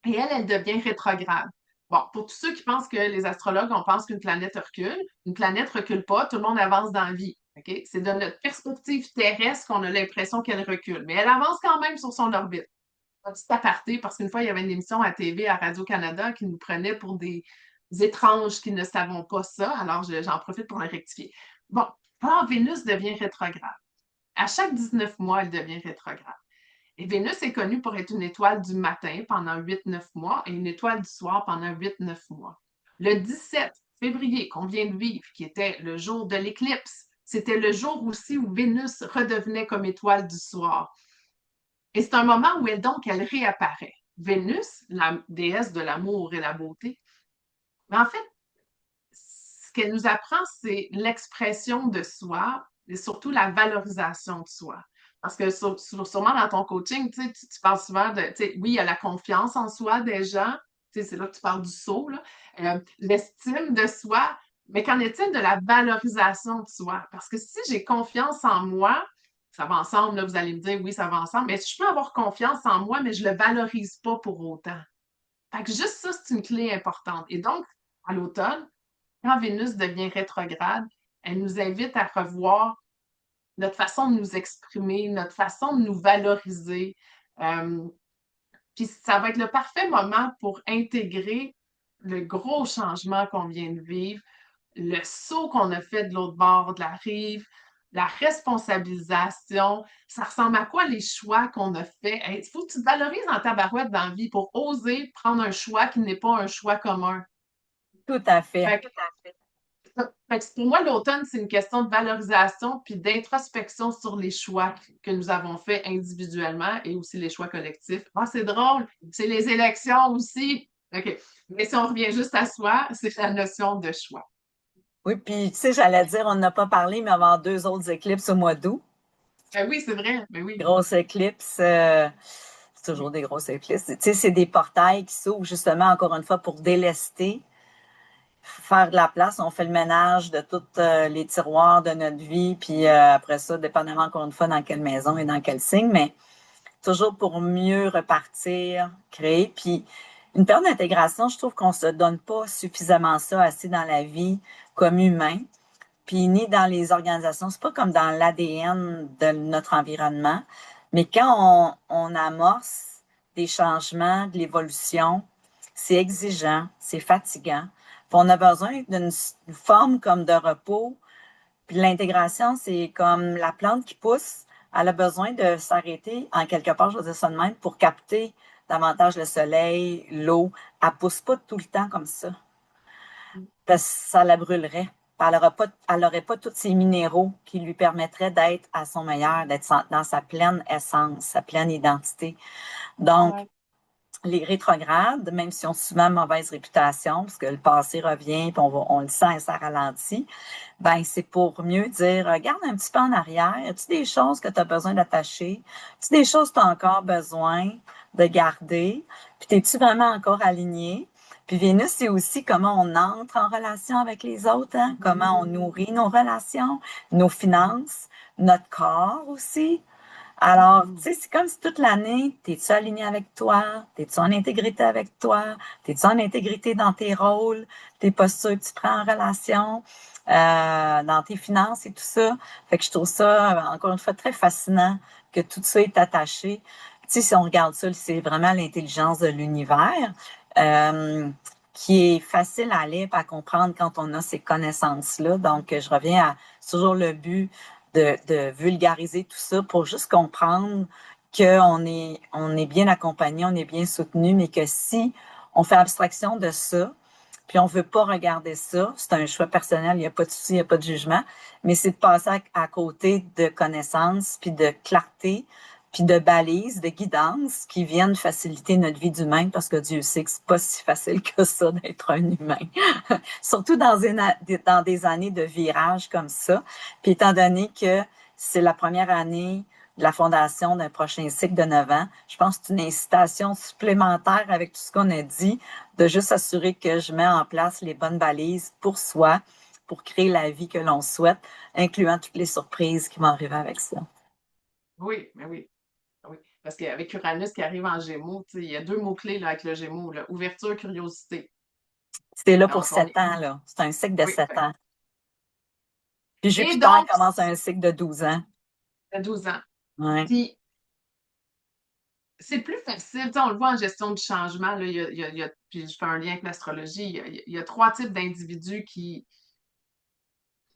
B: Et elle devient rétrograde. Bon, pour tous ceux qui pensent que les astrologues, on pense qu'une planète recule, une planète recule pas, tout le monde avance dans la vie. OK? C'est de notre perspective terrestre qu'on a l'impression qu'elle recule, mais elle avance quand même sur son orbite. Un petit aparté, parce qu'une fois, il y avait une émission à TV à Radio-Canada qui nous prenait pour des étranges qui ne savons pas ça, alors j'en profite pour le rectifier. Bon, quand Vénus devient rétrograde, à chaque 19 mois, elle devient rétrograde. Et Vénus est connue pour être une étoile du matin pendant 8-9 mois et une étoile du soir pendant 8-9 mois. Le 17 février qu'on vient de vivre, qui était le jour de l'éclipse, c'était le jour aussi où Vénus redevenait comme étoile du soir. Et c'est un moment où elle réapparaît. Vénus, la déesse de l'amour et la beauté. Mais en fait, ce qu'elle nous apprend, c'est l'expression de soi et surtout la valorisation de soi. Parce que sûrement dans ton coaching, tu parles souvent de, oui, il y a la confiance en soi des gens, c'est là que tu parles du saut, l'estime de soi, mais qu'en est-il de la valorisation de soi? Parce que si j'ai confiance en moi, ça va ensemble, là, vous allez me dire, oui, ça va ensemble, mais je peux avoir confiance en moi, mais je ne le valorise pas pour autant. Fait que juste ça, c'est une clé importante. Et donc, à l'automne, quand Vénus devient rétrograde, elle nous invite à revoir notre façon de nous exprimer, notre façon de nous valoriser. Euh, Puis ça va être le parfait moment pour intégrer le gros changement qu'on vient de vivre, le saut qu'on a fait de l'autre bord de la rive, la responsabilisation. Ça ressemble à quoi les choix qu'on a faits? Il faut que tu te valorises en tabarouette dans la vie pour oser prendre un choix qui n'est pas un choix commun.
A: Tout à fait.
B: Fait pour moi, l'automne, c'est une question de valorisation puis d'introspection sur les choix que nous avons faits individuellement et aussi les choix collectifs. Ah, c'est drôle, c'est les élections aussi. OK. Mais si on revient juste à soi, c'est la notion de choix.
A: Oui, puis tu sais, j'allais dire, on n'a pas parlé, mais avoir deux autres éclipses au mois d'août.
B: Oui, c'est vrai. Mais oui.
A: Grosse éclipse, c'est toujours des grosses éclipses. Tu sais, c'est des portails qui s'ouvrent justement, encore une fois, pour délester, faire de la place. On fait le ménage de tous les tiroirs de notre vie, puis après ça, dépendamment encore une fois dans quelle maison et dans quel signe, mais toujours pour mieux repartir, créer. Puis une période d'intégration, je trouve qu'on ne se donne pas suffisamment ça assez dans la vie comme humain, puis ni dans les organisations. C'est pas comme dans l'ADN de notre environnement. Mais quand on amorce des changements, de l'évolution, c'est exigeant, c'est fatigant. Puis on a besoin d'une forme comme de repos. Puis l'intégration, c'est comme la plante qui pousse. Elle a besoin de s'arrêter en quelque part, je veux dire ça de même, pour capter davantage le soleil, l'eau. Elle ne pousse pas tout le temps comme ça. Parce que ça la brûlerait. Elle n'aurait pas tous ces minéraux qui lui permettraient d'être à son meilleur, d'être dans sa pleine essence, sa pleine identité. Donc,
B: Ouais.
A: les rétrogrades, même si on a souvent mauvaise réputation, parce que le passé revient, puis on le sent et ça ralentit, ben c'est pour mieux dire, regarde un petit peu en arrière, y a-tu des choses que tu as besoin d'attacher? Y a-tu des choses que tu as encore besoin de garder? Puis t'es-tu vraiment encore aligné? Puis Vénus, c'est aussi comment on entre en relation avec les autres, hein? Comment on nourrit nos relations, nos finances, notre corps aussi. Alors, tu sais, c'est comme si toute l'année, t'es-tu aligné avec toi? T'es-tu en intégrité avec toi? T'es-tu en intégrité dans tes rôles, tes postures que tu prends en relation, dans tes finances et tout ça? Fait que je trouve ça, encore une fois, très fascinant que tout ça est attaché. Tu sais, si on regarde ça, c'est vraiment l'intelligence de l'univers, euh, qui est facile à lire et à comprendre quand on a ces connaissances-là. Donc, je reviens à toujours le but de vulgariser tout ça pour juste comprendre on est bien accompagné, on est bien soutenu, mais que si on fait abstraction de ça, puis on veut pas regarder ça, c'est un choix personnel, il n'y a pas de souci, il n'y a pas de jugement, mais c'est de passer à côté de connaissances, puis de clarté, puis de balises, de guidance qui viennent faciliter notre vie d'humain parce que Dieu sait que c'est pas si facile que ça d'être un humain. Surtout dans des années de virage comme ça. Puis étant donné que c'est la première année de la fondation d'un prochain cycle de 9 ans, je pense que c'est une incitation supplémentaire avec tout ce qu'on a dit, de juste s'assurer que je mets en place les bonnes balises pour soi, pour créer la vie que l'on souhaite, incluant toutes les surprises qui vont arriver avec ça.
B: Oui, mais oui. Oui. Parce qu'avec Uranus qui arrive en Gémeaux, il y a deux mots-clés là, avec le Gémeaux, là, ouverture, curiosité.
A: C'est là pour
B: Donc, on
A: 7
B: est.
A: ans, là. C'est un cycle de
B: Oui.
A: 7 ans. Puis
B: Et
A: Jupiter
B: donc,
A: commence un cycle de 12 ans.
B: à 12 ans.
A: Ouais.
B: Puis, c'est plus facile, tu sais, on le voit en gestion du changement, là, puis je fais un lien avec l'astrologie, il y a trois types d'individus qui,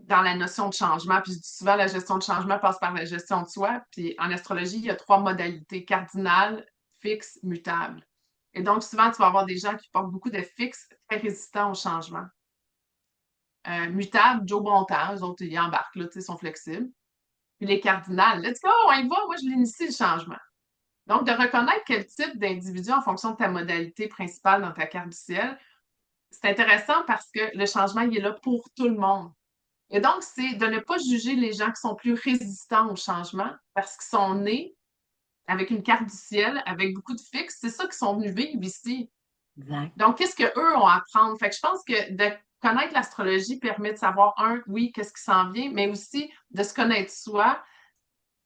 B: dans la notion de changement, puis je dis souvent la gestion de changement passe par la gestion de soi, puis en astrologie, il y a trois modalités, cardinales, fixes, mutables. Et donc, souvent, tu vas avoir des gens qui portent beaucoup de fixes, très résistants au changement. Mutables, Joe Bontemps, eux autres, ils embarquent, là, tu sais, ils sont flexibles. Puis les cardinales, let's go, on y va, moi, je l'initie le changement. Donc, de reconnaître quel type d'individu en fonction de ta modalité principale dans ta carte du ciel, c'est intéressant parce que le changement, il est là pour tout le monde. Et donc, c'est de ne pas juger les gens qui sont plus résistants au changement parce qu'ils sont nés avec une carte du ciel, avec beaucoup de fixes. C'est ça qu'ils sont venus vivre ici.
A: Exact.
B: Donc, qu'est-ce qu'eux ont à apprendre? Fait que je pense que de connaître l'astrologie permet de savoir, oui, qu'est-ce qui s'en vient, mais aussi de se connaître soi,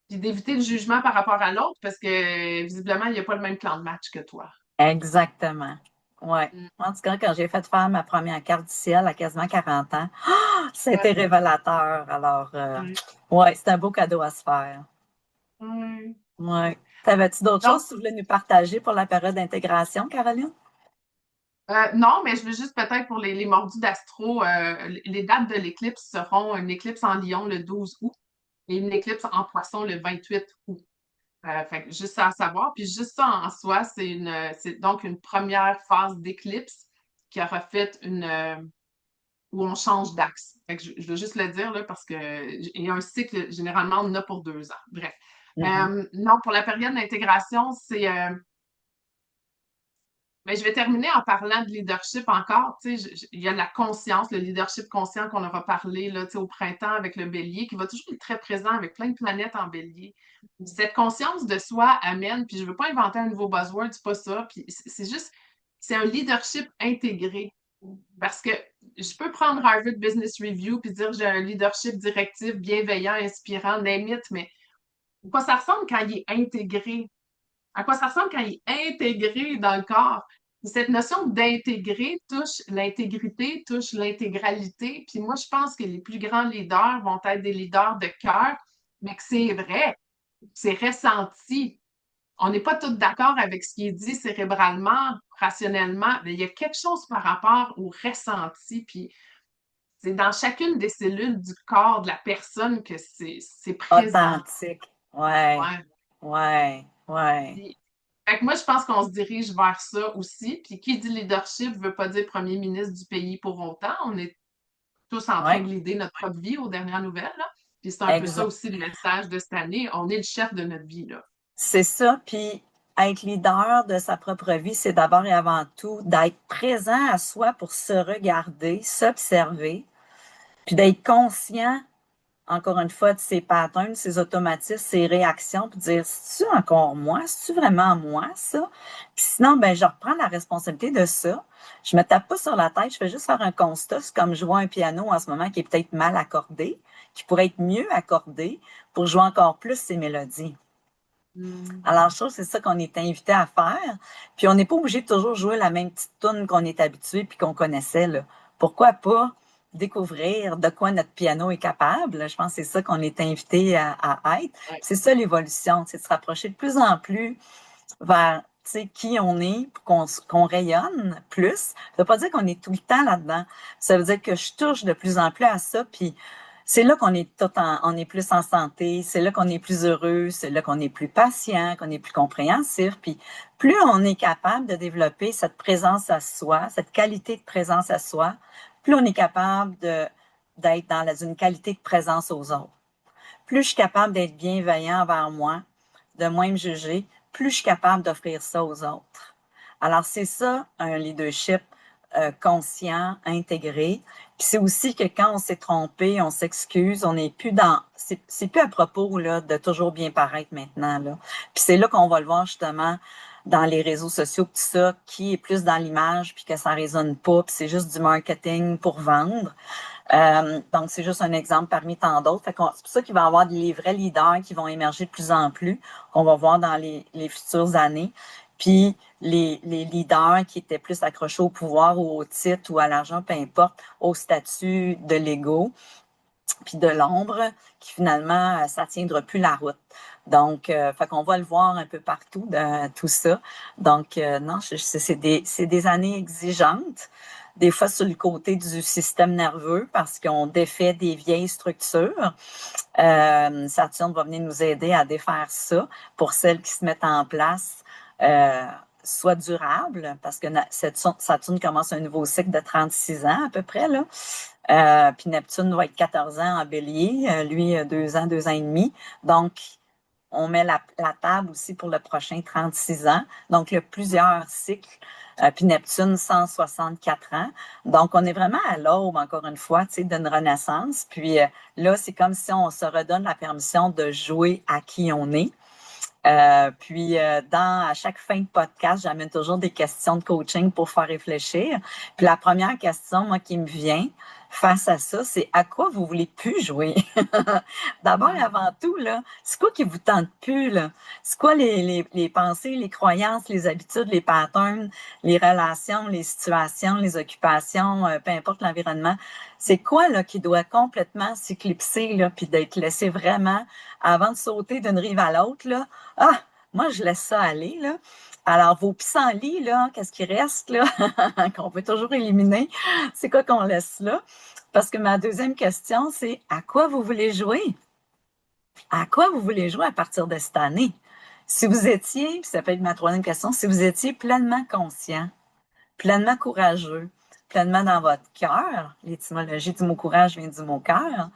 B: puis d'éviter le jugement par rapport à l'autre parce que visiblement, il n'y a pas le même plan de match que toi.
A: Exactement. Ouais.
B: Mm.
A: En tout cas, quand j'ai fait faire ma première carte du ciel à quasiment 40 ans,
B: Ouais.
A: c'était révélateur. Alors,
B: Ouais.
A: ouais, c'est un beau cadeau à se faire.
B: Ouais.
A: Ouais. T'avais-tu d'autres
B: Donc,
A: choses que tu voulais nous partager pour la période d'intégration, Caroline?
B: non, mais je veux juste peut-être pour les mordus d'astro, les dates de l'éclipse seront une éclipse en Lion le 12 août et une éclipse en Poisson le 28 août. Fait que juste ça à savoir. Puis juste ça en soi, c'est donc une première phase d'éclipse qui aura fait où on change d'axe. Fait que je veux juste le dire là, parce que il y a un cycle, généralement, on en a pour 2 ans. Bref.
A: Mhm.
B: Non, pour la période d'intégration, mais je vais terminer en parlant de leadership encore. Tu sais, il y a la conscience, le leadership conscient qu'on aura parlé là, tu sais, au printemps avec le bélier, qui va toujours être très présent avec plein de planètes en bélier. Cette conscience de soi amène, puis je ne veux pas inventer un nouveau buzzword, c'est pas ça, puis c'est juste, c'est un leadership intégré. Parce que je peux prendre Harvard Business Review puis dire j'ai un leadership directif, bienveillant, inspirant, name it, mais à quoi ça ressemble quand il est intégré? À quoi ça ressemble quand il est intégré dans le corps? Cette notion d'intégrer touche l'intégrité, touche l'intégralité. Puis moi, je pense que les plus grands leaders vont être des leaders de cœur, mais que c'est vrai, c'est ressenti. On n'est pas tous d'accord avec ce qui est dit cérébralement, rationnellement, mais il y a quelque chose par rapport au ressenti. Puis c'est dans chacune des cellules du corps de la personne que c'est présent.
A: Authentique. Ouais,
B: Ouais.
A: ouais, ouais.
B: Puis, fait que moi, je pense qu'on se dirige vers ça aussi. Puis qui dit leadership veut pas dire premier ministre du pays pour autant. On est tous en train
A: Ouais,
B: de l'idée notre propre vie aux dernières nouvelles, là. Puis c'est un peu ça
A: exact.
B: aussi le message de cette année. On est le chef de notre vie, là.
A: C'est ça. Puis être leader de sa propre vie, c'est d'abord et avant tout d'être présent à soi pour se regarder, s'observer, puis d'être conscient, encore une fois, de ses patterns, ses automatismes, ses réactions, puis dire, c'est-tu encore moi? C'est-tu vraiment moi, ça? Puis sinon, ben, je reprends la responsabilité de ça. Je me tape pas sur la tête, je fais juste faire un constat. C'est comme jouer un piano en ce moment qui est peut-être mal accordé, qui pourrait être mieux accordé pour jouer encore plus ses mélodies.
B: Mm.
A: Alors, je trouve que c'est ça qu'on est invité à faire. Puis on n'est pas obligé de toujours jouer la même petite tune qu'on est habitué puis qu'on connaissait, là. Pourquoi pas découvrir de quoi notre piano est capable? Je pense que c'est ça qu'on est invité à être.
B: Ouais.
A: C'est ça l'évolution, c'est de se rapprocher de plus en plus vers, qui on est, pour qu'on rayonne plus. Ça veut pas dire qu'on est tout le temps là-dedans. Ça veut dire que je touche de plus en plus à ça, puis c'est là qu'on est on est plus en santé, c'est là qu'on est plus heureux, c'est là qu'on est plus patient, qu'on est plus compréhensif, puis plus on est capable de développer cette présence à soi, cette qualité de présence à soi, plus on est capable d'être dans une qualité de présence aux autres. Plus je suis capable d'être bienveillant envers moi, de moins me juger, plus je suis capable d'offrir ça aux autres. Alors, c'est ça, un leadership conscient, intégré. Puis c'est aussi que quand on s'est trompé, on s'excuse, on n'est plus dans... C'est plus à propos là, de toujours bien paraître maintenant. Là. Puis c'est là qu'on va le voir justement dans les réseaux sociaux, tout ça, qui est plus dans l'image, puis que ça résonne pas, puis c'est juste du marketing pour vendre. Donc, c'est juste un exemple parmi tant d'autres. C'est pour ça qu'il va y avoir des vrais leaders qui vont émerger de plus en plus, qu'on va voir dans les futures années. Puis, les leaders qui étaient plus accrochés au pouvoir ou au titre ou à l'argent, peu importe, au statut de l'ego, puis de l'ombre, qui finalement, ça tiendra plus la route. Donc, fait qu'on va le voir un peu partout dans tout ça. Donc, non, c'est des années exigeantes, des fois sur le côté du système nerveux parce qu'on défait des vieilles structures. Saturne va venir nous aider à défaire ça pour celles qui se mettent en place. Soit durable, parce que Saturne commence un nouveau cycle de 36 ans à peu près, là. Puis Neptune va être 14 ans en bélier, lui, 2 ans et demi. Donc, on met la table aussi pour le prochain 36 ans. Donc, il y a plusieurs cycles. Puis Neptune, 164 ans. Donc, on est vraiment à l'aube, encore une fois, tu sais, d'une renaissance. Puis là, c'est comme si on se redonne la permission de jouer à qui on est. À chaque fin de podcast, j'amène toujours des questions de coaching pour faire réfléchir. Puis la première question, moi, qui me vient face à ça, c'est à quoi vous voulez plus jouer? D'abord et avant tout, là, c'est quoi qui vous tente plus, là? C'est quoi les pensées, les croyances, les habitudes, les patterns, les relations, les situations, les occupations, peu importe l'environnement. C'est quoi, là, qui doit complètement s'éclipser, là, puis d'être laissé vraiment avant de sauter d'une rive à l'autre, là? Ah, moi, je laisse ça aller, là. Alors, vos pissenlits, là, qu'est-ce qui reste, là, qu'on peut toujours éliminer? C'est quoi qu'on laisse là? Parce que ma deuxième question, c'est à quoi vous voulez jouer? À quoi vous voulez jouer à partir de cette année? Si vous étiez, puis ça peut être ma troisième question, si vous étiez pleinement conscient, pleinement courageux, pleinement dans votre cœur, l'étymologie du mot courage vient du mot cœur,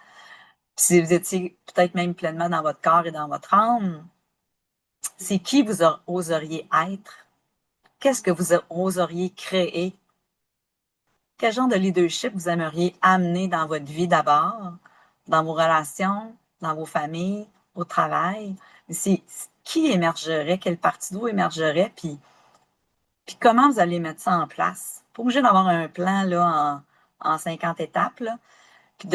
A: puis si vous étiez peut-être même pleinement dans votre corps et dans votre âme, c'est qui vous oseriez être? Qu'est-ce que vous oseriez créer? Quel genre de leadership vous aimeriez amener dans votre vie d'abord, dans vos relations, dans vos familles, au travail? C'est qui émergerait, quelle partie de vous émergerait, puis comment vous allez mettre ça en place? Pas obligé d'avoir un plan là, en 50 étapes, là, puis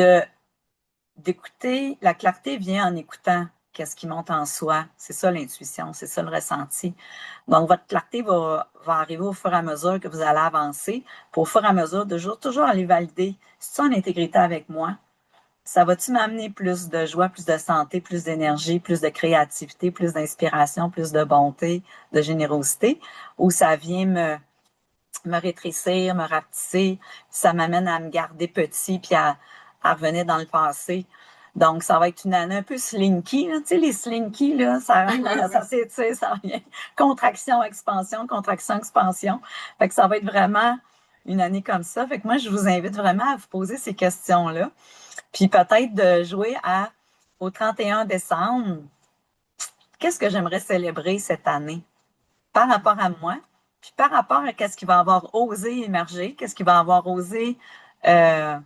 A: d'écouter, la clarté vient en écoutant qu'est-ce qui monte en soi. C'est ça l'intuition, c'est ça le ressenti. Donc, votre clarté va arriver au fur et à mesure que vous allez avancer. Puis au fur et à mesure, toujours aller valider. C'est-tu en intégrité avec moi? Ça va-tu m'amener plus de joie, plus de santé, plus d'énergie, plus de créativité, plus d'inspiration, plus de bonté, de générosité? Ou ça vient me rétrécir, me rapetisser, ça m'amène à me garder petit puis à revenir dans le passé. Donc, ça va être une année un peu slinky, là. Tu sais, les slinky, là, ça s'étire, ça revient. Contraction, expansion. Fait que ça va être vraiment une année comme ça. Fait que moi, je vous invite vraiment à vous poser ces questions-là. Puis peut-être de jouer au 31 décembre, qu'est-ce que j'aimerais célébrer cette année par rapport à moi, puis par rapport à qu'est-ce qui va avoir osé émerger, qu'est-ce qui va avoir osé euh,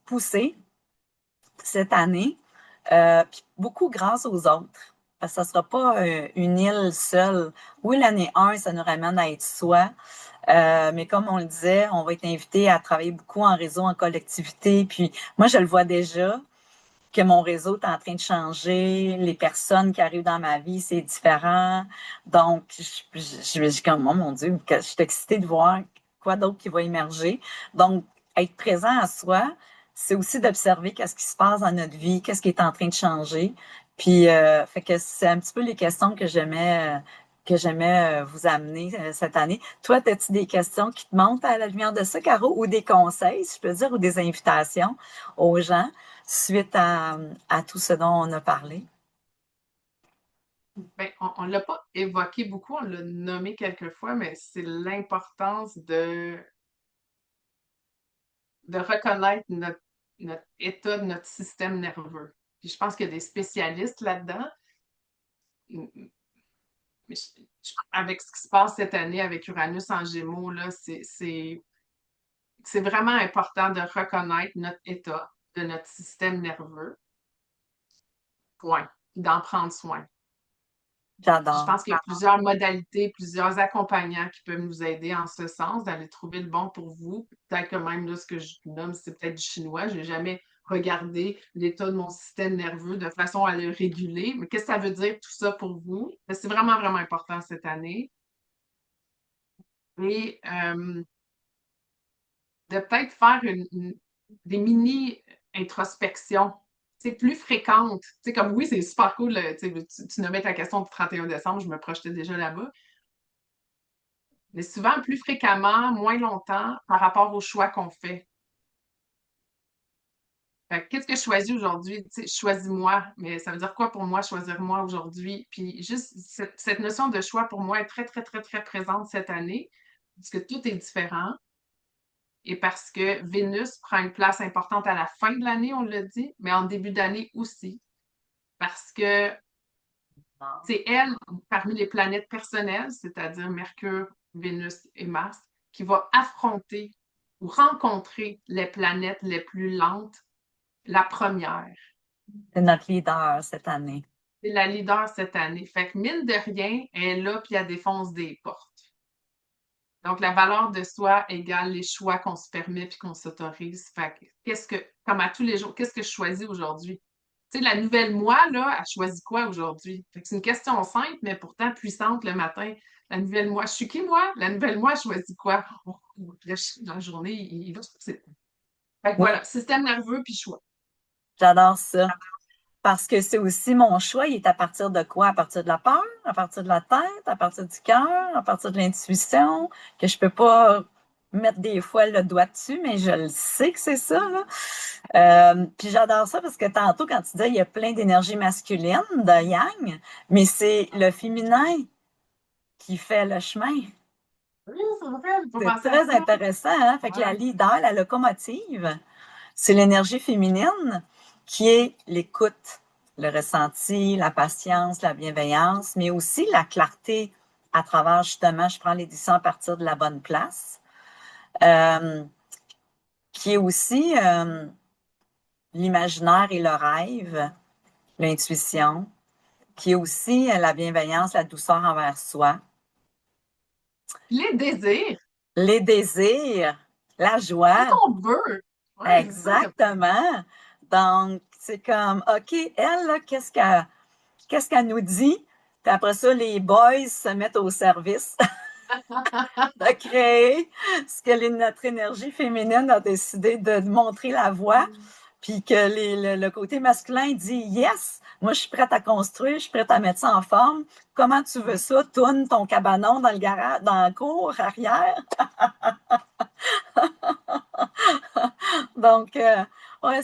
A: pousser cette année, puis beaucoup grâce aux autres. Parce que ça ne sera pas une île seule. Oui, l'année 1, ça nous ramène à être soi. Mais comme on le disait, on va être invité à travailler beaucoup en réseau, en collectivité. Puis moi, je le vois déjà que mon réseau est en train de changer. Les personnes qui arrivent dans ma vie, c'est différent. Donc, je suis comme, oh mon Dieu, je suis excitée de voir quoi d'autre qui va émerger. Donc, être présent à soi, c'est aussi d'observer qu'est-ce qui se passe dans notre vie, qu'est-ce qui est en train de changer, Puis, fait que c'est un petit peu les questions que j'aimais vous amener cette année. Toi, as-tu des questions qui te montent à la lumière de ça, Caro, ou des conseils, si je peux dire, ou des invitations aux gens suite à tout ce dont on a parlé?
B: Ben, on l'a pas évoqué beaucoup, on l'a nommé quelques fois, mais c'est l'importance de reconnaître notre état de notre système nerveux. Puis je pense qu'il y a des spécialistes là-dedans. Mais avec ce qui se passe cette année avec Uranus en Gémeaux, là, c'est vraiment important de reconnaître notre état de notre système nerveux, point, d'en prendre soin. Je
A: J'adore.
B: pense qu'il y a plusieurs modalités, plusieurs accompagnants qui peuvent nous aider en ce sens, d'aller trouver le bon pour vous. Peut-être que même là, ce que je nomme, c'est peut-être du chinois. Je n'ai jamais regardé l'état de mon système nerveux de façon à le réguler. Mais qu'est-ce que ça veut dire tout ça pour vous? C'est vraiment, vraiment important cette année. Et de peut-être faire des mini-introspections, c'est plus fréquentes. Tu sais, comme oui, c'est super cool, tu nommais ta question du 31 décembre, je me projetais déjà là-bas, mais souvent plus fréquemment, moins longtemps par rapport aux choix qu'on fait. Fait que, qu'est-ce que je choisis aujourd'hui? Tu sais, choisis-moi, mais ça veut dire quoi pour moi, choisir moi aujourd'hui? Puis juste cette notion de choix pour moi est très, très, très, très présente cette année, parce que tout est différent. Et parce que Vénus prend une place importante à la fin de l'année, on l'a dit, mais en début d'année aussi. Parce que c'est elle, parmi les planètes personnelles, c'est-à-dire Mercure, Vénus et Mars, qui va affronter ou rencontrer les planètes les plus lentes, la première.
A: C'est notre leader cette année.
B: C'est la leader cette année. Fait que mine de rien, elle est là puis elle défonce des portes. Donc, la valeur de soi égale les choix qu'on se permet puis qu'on s'autorise. Fait que, comme à tous les jours, qu'est-ce que je choisis aujourd'hui? Tu sais, la nouvelle moi, là, elle choisit quoi aujourd'hui? Fait que c'est une question simple, mais pourtant puissante le matin. La nouvelle moi, je suis qui, moi? La nouvelle moi, elle choisit quoi? Oh, dans la journée, il va se passer. Fait que
A: Oui,
B: voilà, système nerveux puis choix.
A: j'adore ça. Parce que c'est aussi mon choix, il est à partir de quoi? À partir de la peur, à partir de la tête, à partir du cœur, à partir de l'intuition, que je peux pas mettre des fois le doigt dessus, mais je le sais que c'est ça, là. Puis j'adore ça parce que tantôt, quand tu disais, il y a plein d'énergie masculine, de yang, mais c'est le féminin qui fait le chemin.
B: Oui, c'est vrai, j'ai pas
A: C'est
B: pensé à
A: très
B: ça.
A: intéressant, hein? Fait que la
B: Ouais.
A: leader, la locomotive, c'est l'énergie féminine qui est l'écoute, le ressenti, la patience, la bienveillance, mais aussi la clarté à travers justement, je prends les décisions à partir de la bonne place, euh, qui est aussi l'imaginaire et le rêve, l'intuition, qui est aussi la bienveillance, la douceur envers soi,
B: Les désirs,
A: les désirs, la
B: ce
A: joie.
B: qu'on veut. Ouais, c'est ça.
A: Exactement. Donc, c'est comme, OK, elle, là, qu'est-ce qu'elle nous dit? Puis après ça, les boys se mettent au service de créer ce que notre énergie féminine a décidé de montrer la voie. Puis que le côté masculin dit yes, moi je suis prête à construire, je suis prête à mettre ça en forme. Comment tu veux ça? Tourne ton cabanon dans le garage, dans la cour arrière. Donc, ouais,
B: Oui,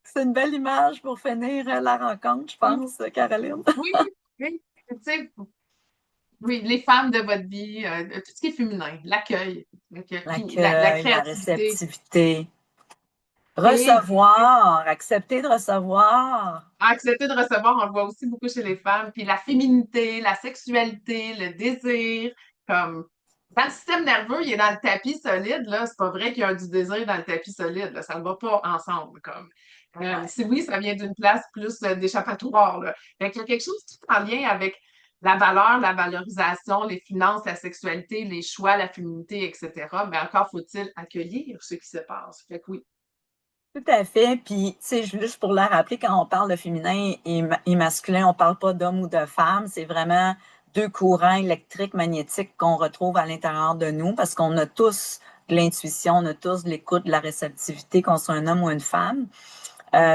A: c'est une belle image pour finir la rencontre, je pense, Caroline.
B: oui, oui. Tu sais, oui, les femmes de votre vie, tout ce qui est féminin, l'accueil, puis la
A: L'accueil, la
B: créativité.
A: réceptivité.
B: Et
A: Recevoir, accepter de recevoir.
B: accepter de recevoir, on le voit aussi beaucoup chez les femmes. Puis la féminité, la sexualité, le désir, comme quand le système nerveux il est dans le tapis solide, là, c'est pas vrai qu'il y a du désir dans le tapis solide, là, ça ne va pas ensemble. Comme.
A: Ouais.
B: Si oui, ça vient d'une place plus d'échappatoire. Là. Fait qu'il y a quelque chose qui est en lien avec la valeur, la valorisation, les finances, la sexualité, les choix, la féminité, etc. Mais encore faut-il accueillir ce qui se passe. Fait que oui.
A: Tout à fait. Puis, tu sais, juste pour le rappeler, quand on parle de féminin et masculin, on parle pas d'homme ou de femme. C'est vraiment deux courants électriques, magnétiques qu'on retrouve à l'intérieur de nous parce qu'on a tous de l'intuition, on a tous de l'écoute, de la réceptivité, qu'on soit un homme ou une femme.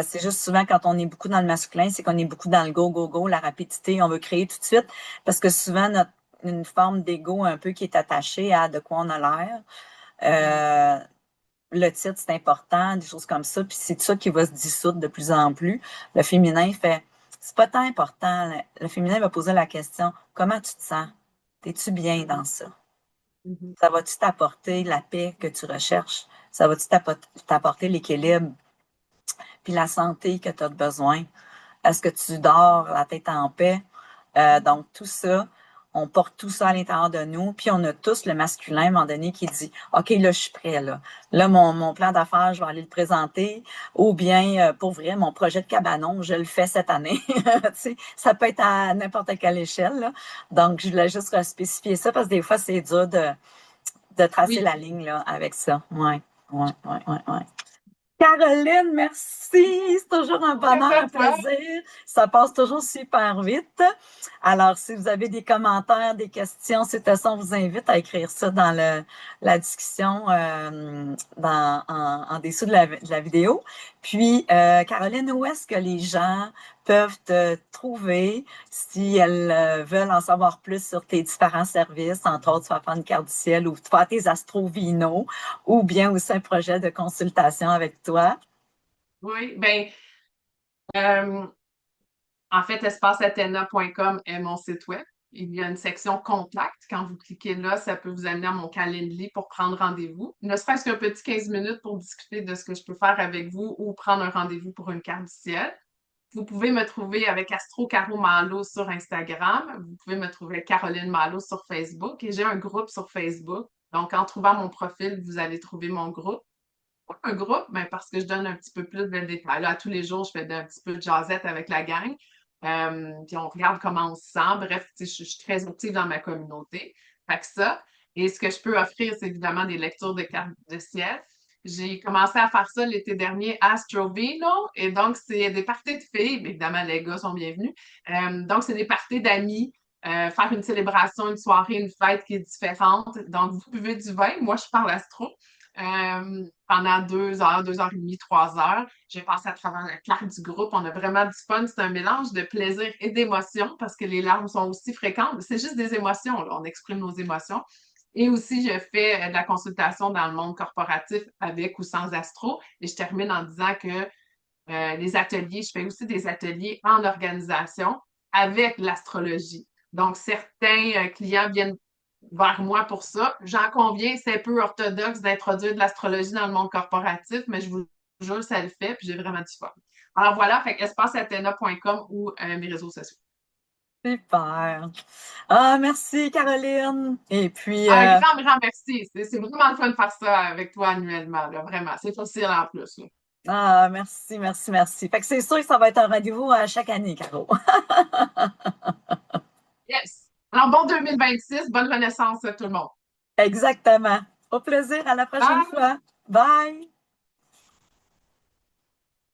A: C'est juste souvent quand on est beaucoup dans le masculin, c'est qu'on est beaucoup dans le go, go, go, la rapidité, on veut créer tout de suite, parce que souvent, une forme d'ego un peu qui est attachée à de quoi on a l'air.
B: Mm.
A: Euh, le titre, c'est important, des choses comme ça, puis c'est ça qui va se dissoudre de plus en plus. Le féminin fait, c'est pas tant important. Le féminin va poser la question, comment tu te sens? Es-tu bien dans
B: Mhm.
A: ça?
B: Mhm.
A: Ça va-tu t'apporter la paix que tu recherches? Ça va-tu t'apporter l'équilibre puis la santé que tu as besoin? Est-ce que tu dors la tête en paix? Donc, tout ça, on porte tout ça à l'intérieur de nous. Puis, on a tous le masculin, à un moment donné, qui dit, OK, là, je suis prêt, là. Là, mon plan d'affaires, je vais aller le présenter. Ou bien, pour vrai, mon projet de cabanon, je le fais cette année. Tu sais, ça peut être à n'importe quelle échelle, là. Donc, je voulais juste spécifier ça parce que des fois, c'est dur de tracer
B: Oui,
A: la ligne, là, avec ça. Ouais, ouais, ouais, ouais, ouais. Caroline, merci. C'est toujours un
B: merci
A: bonheur,
B: à
A: un
B: toi.
A: plaisir. Ça passe toujours super vite. Alors, si vous avez des commentaires, des questions, c'est de on vous invite à écrire ça dans la discussion en dessous de la vidéo. Puis, Caroline, où est-ce que les gens peuvent te trouver si elles veulent en savoir plus sur tes différents services, entre autres, tu vas faire une carte du ciel ou tu vas faire tes astro-vino ou bien aussi un projet de consultation avec toi?
B: Oui, ben, euh, en fait, espaceathena.com est mon site web. Il y a une section contact. Quand vous cliquez là, ça peut vous amener à mon calendrier pour prendre rendez-vous. Ne serait-ce qu'un petit 15 minutes pour discuter de ce que je peux faire avec vous ou prendre un rendez-vous pour une carte du ciel. Vous pouvez me trouver avec Astro Caro Malo sur Instagram. Vous pouvez me trouver avec Caroline Malo sur Facebook. Et j'ai un groupe sur Facebook. Donc, en trouvant mon profil, vous allez trouver mon groupe. Pourquoi un groupe? Ben, parce que je donne un petit peu plus de détails. Là, tous les jours, je fais un petit peu de jazzette avec la gang. Puis on regarde comment on se sent. Bref, je suis très active dans ma communauté. Fait que ça. Et ce que je peux offrir, c'est évidemment des lectures de cartes de ciel. J'ai commencé à faire ça l'été dernier à Astrovino. Et donc, c'est des parties de filles. Évidemment, les gars sont bienvenus. Donc, c'est des parties d'amis. Faire une célébration, une soirée, une fête qui est différente. Donc, vous buvez du vin. Moi, je parle astro. Pendant 2 heures, 2 heures et demie, 3 heures. J'ai passé à travers la carte du groupe. On a vraiment du fun. C'est un mélange de plaisir et d'émotion parce que les larmes sont aussi fréquentes. C'est juste des émotions, là. On exprime nos émotions. Et aussi, je fais de la consultation dans le monde corporatif avec ou sans astro. Et je termine en disant que les ateliers, je fais aussi des ateliers en organisation avec l'astrologie. Donc, certains clients viennent vers moi pour ça. J'en conviens, c'est peu orthodoxe d'introduire de l'astrologie dans le monde corporatif, mais je vous jure, ça le fait, puis j'ai vraiment du fun. Alors voilà, fait espaceathena.com ou mes réseaux sociaux.
A: Super. Ah, merci, Caroline. Et puis,
B: Un grand, grand merci. C'est vraiment le fun de faire ça avec toi annuellement, là, vraiment. C'est facile en plus. Là.
A: merci, merci, merci. Fait que c'est sûr que ça va être un rendez-vous à chaque année, Caro.
B: Yes! Alors, bon 2026, bonne renaissance à tout le monde.
A: Exactement. Au plaisir, à la prochaine
B: Bye!
A: fois. Bye.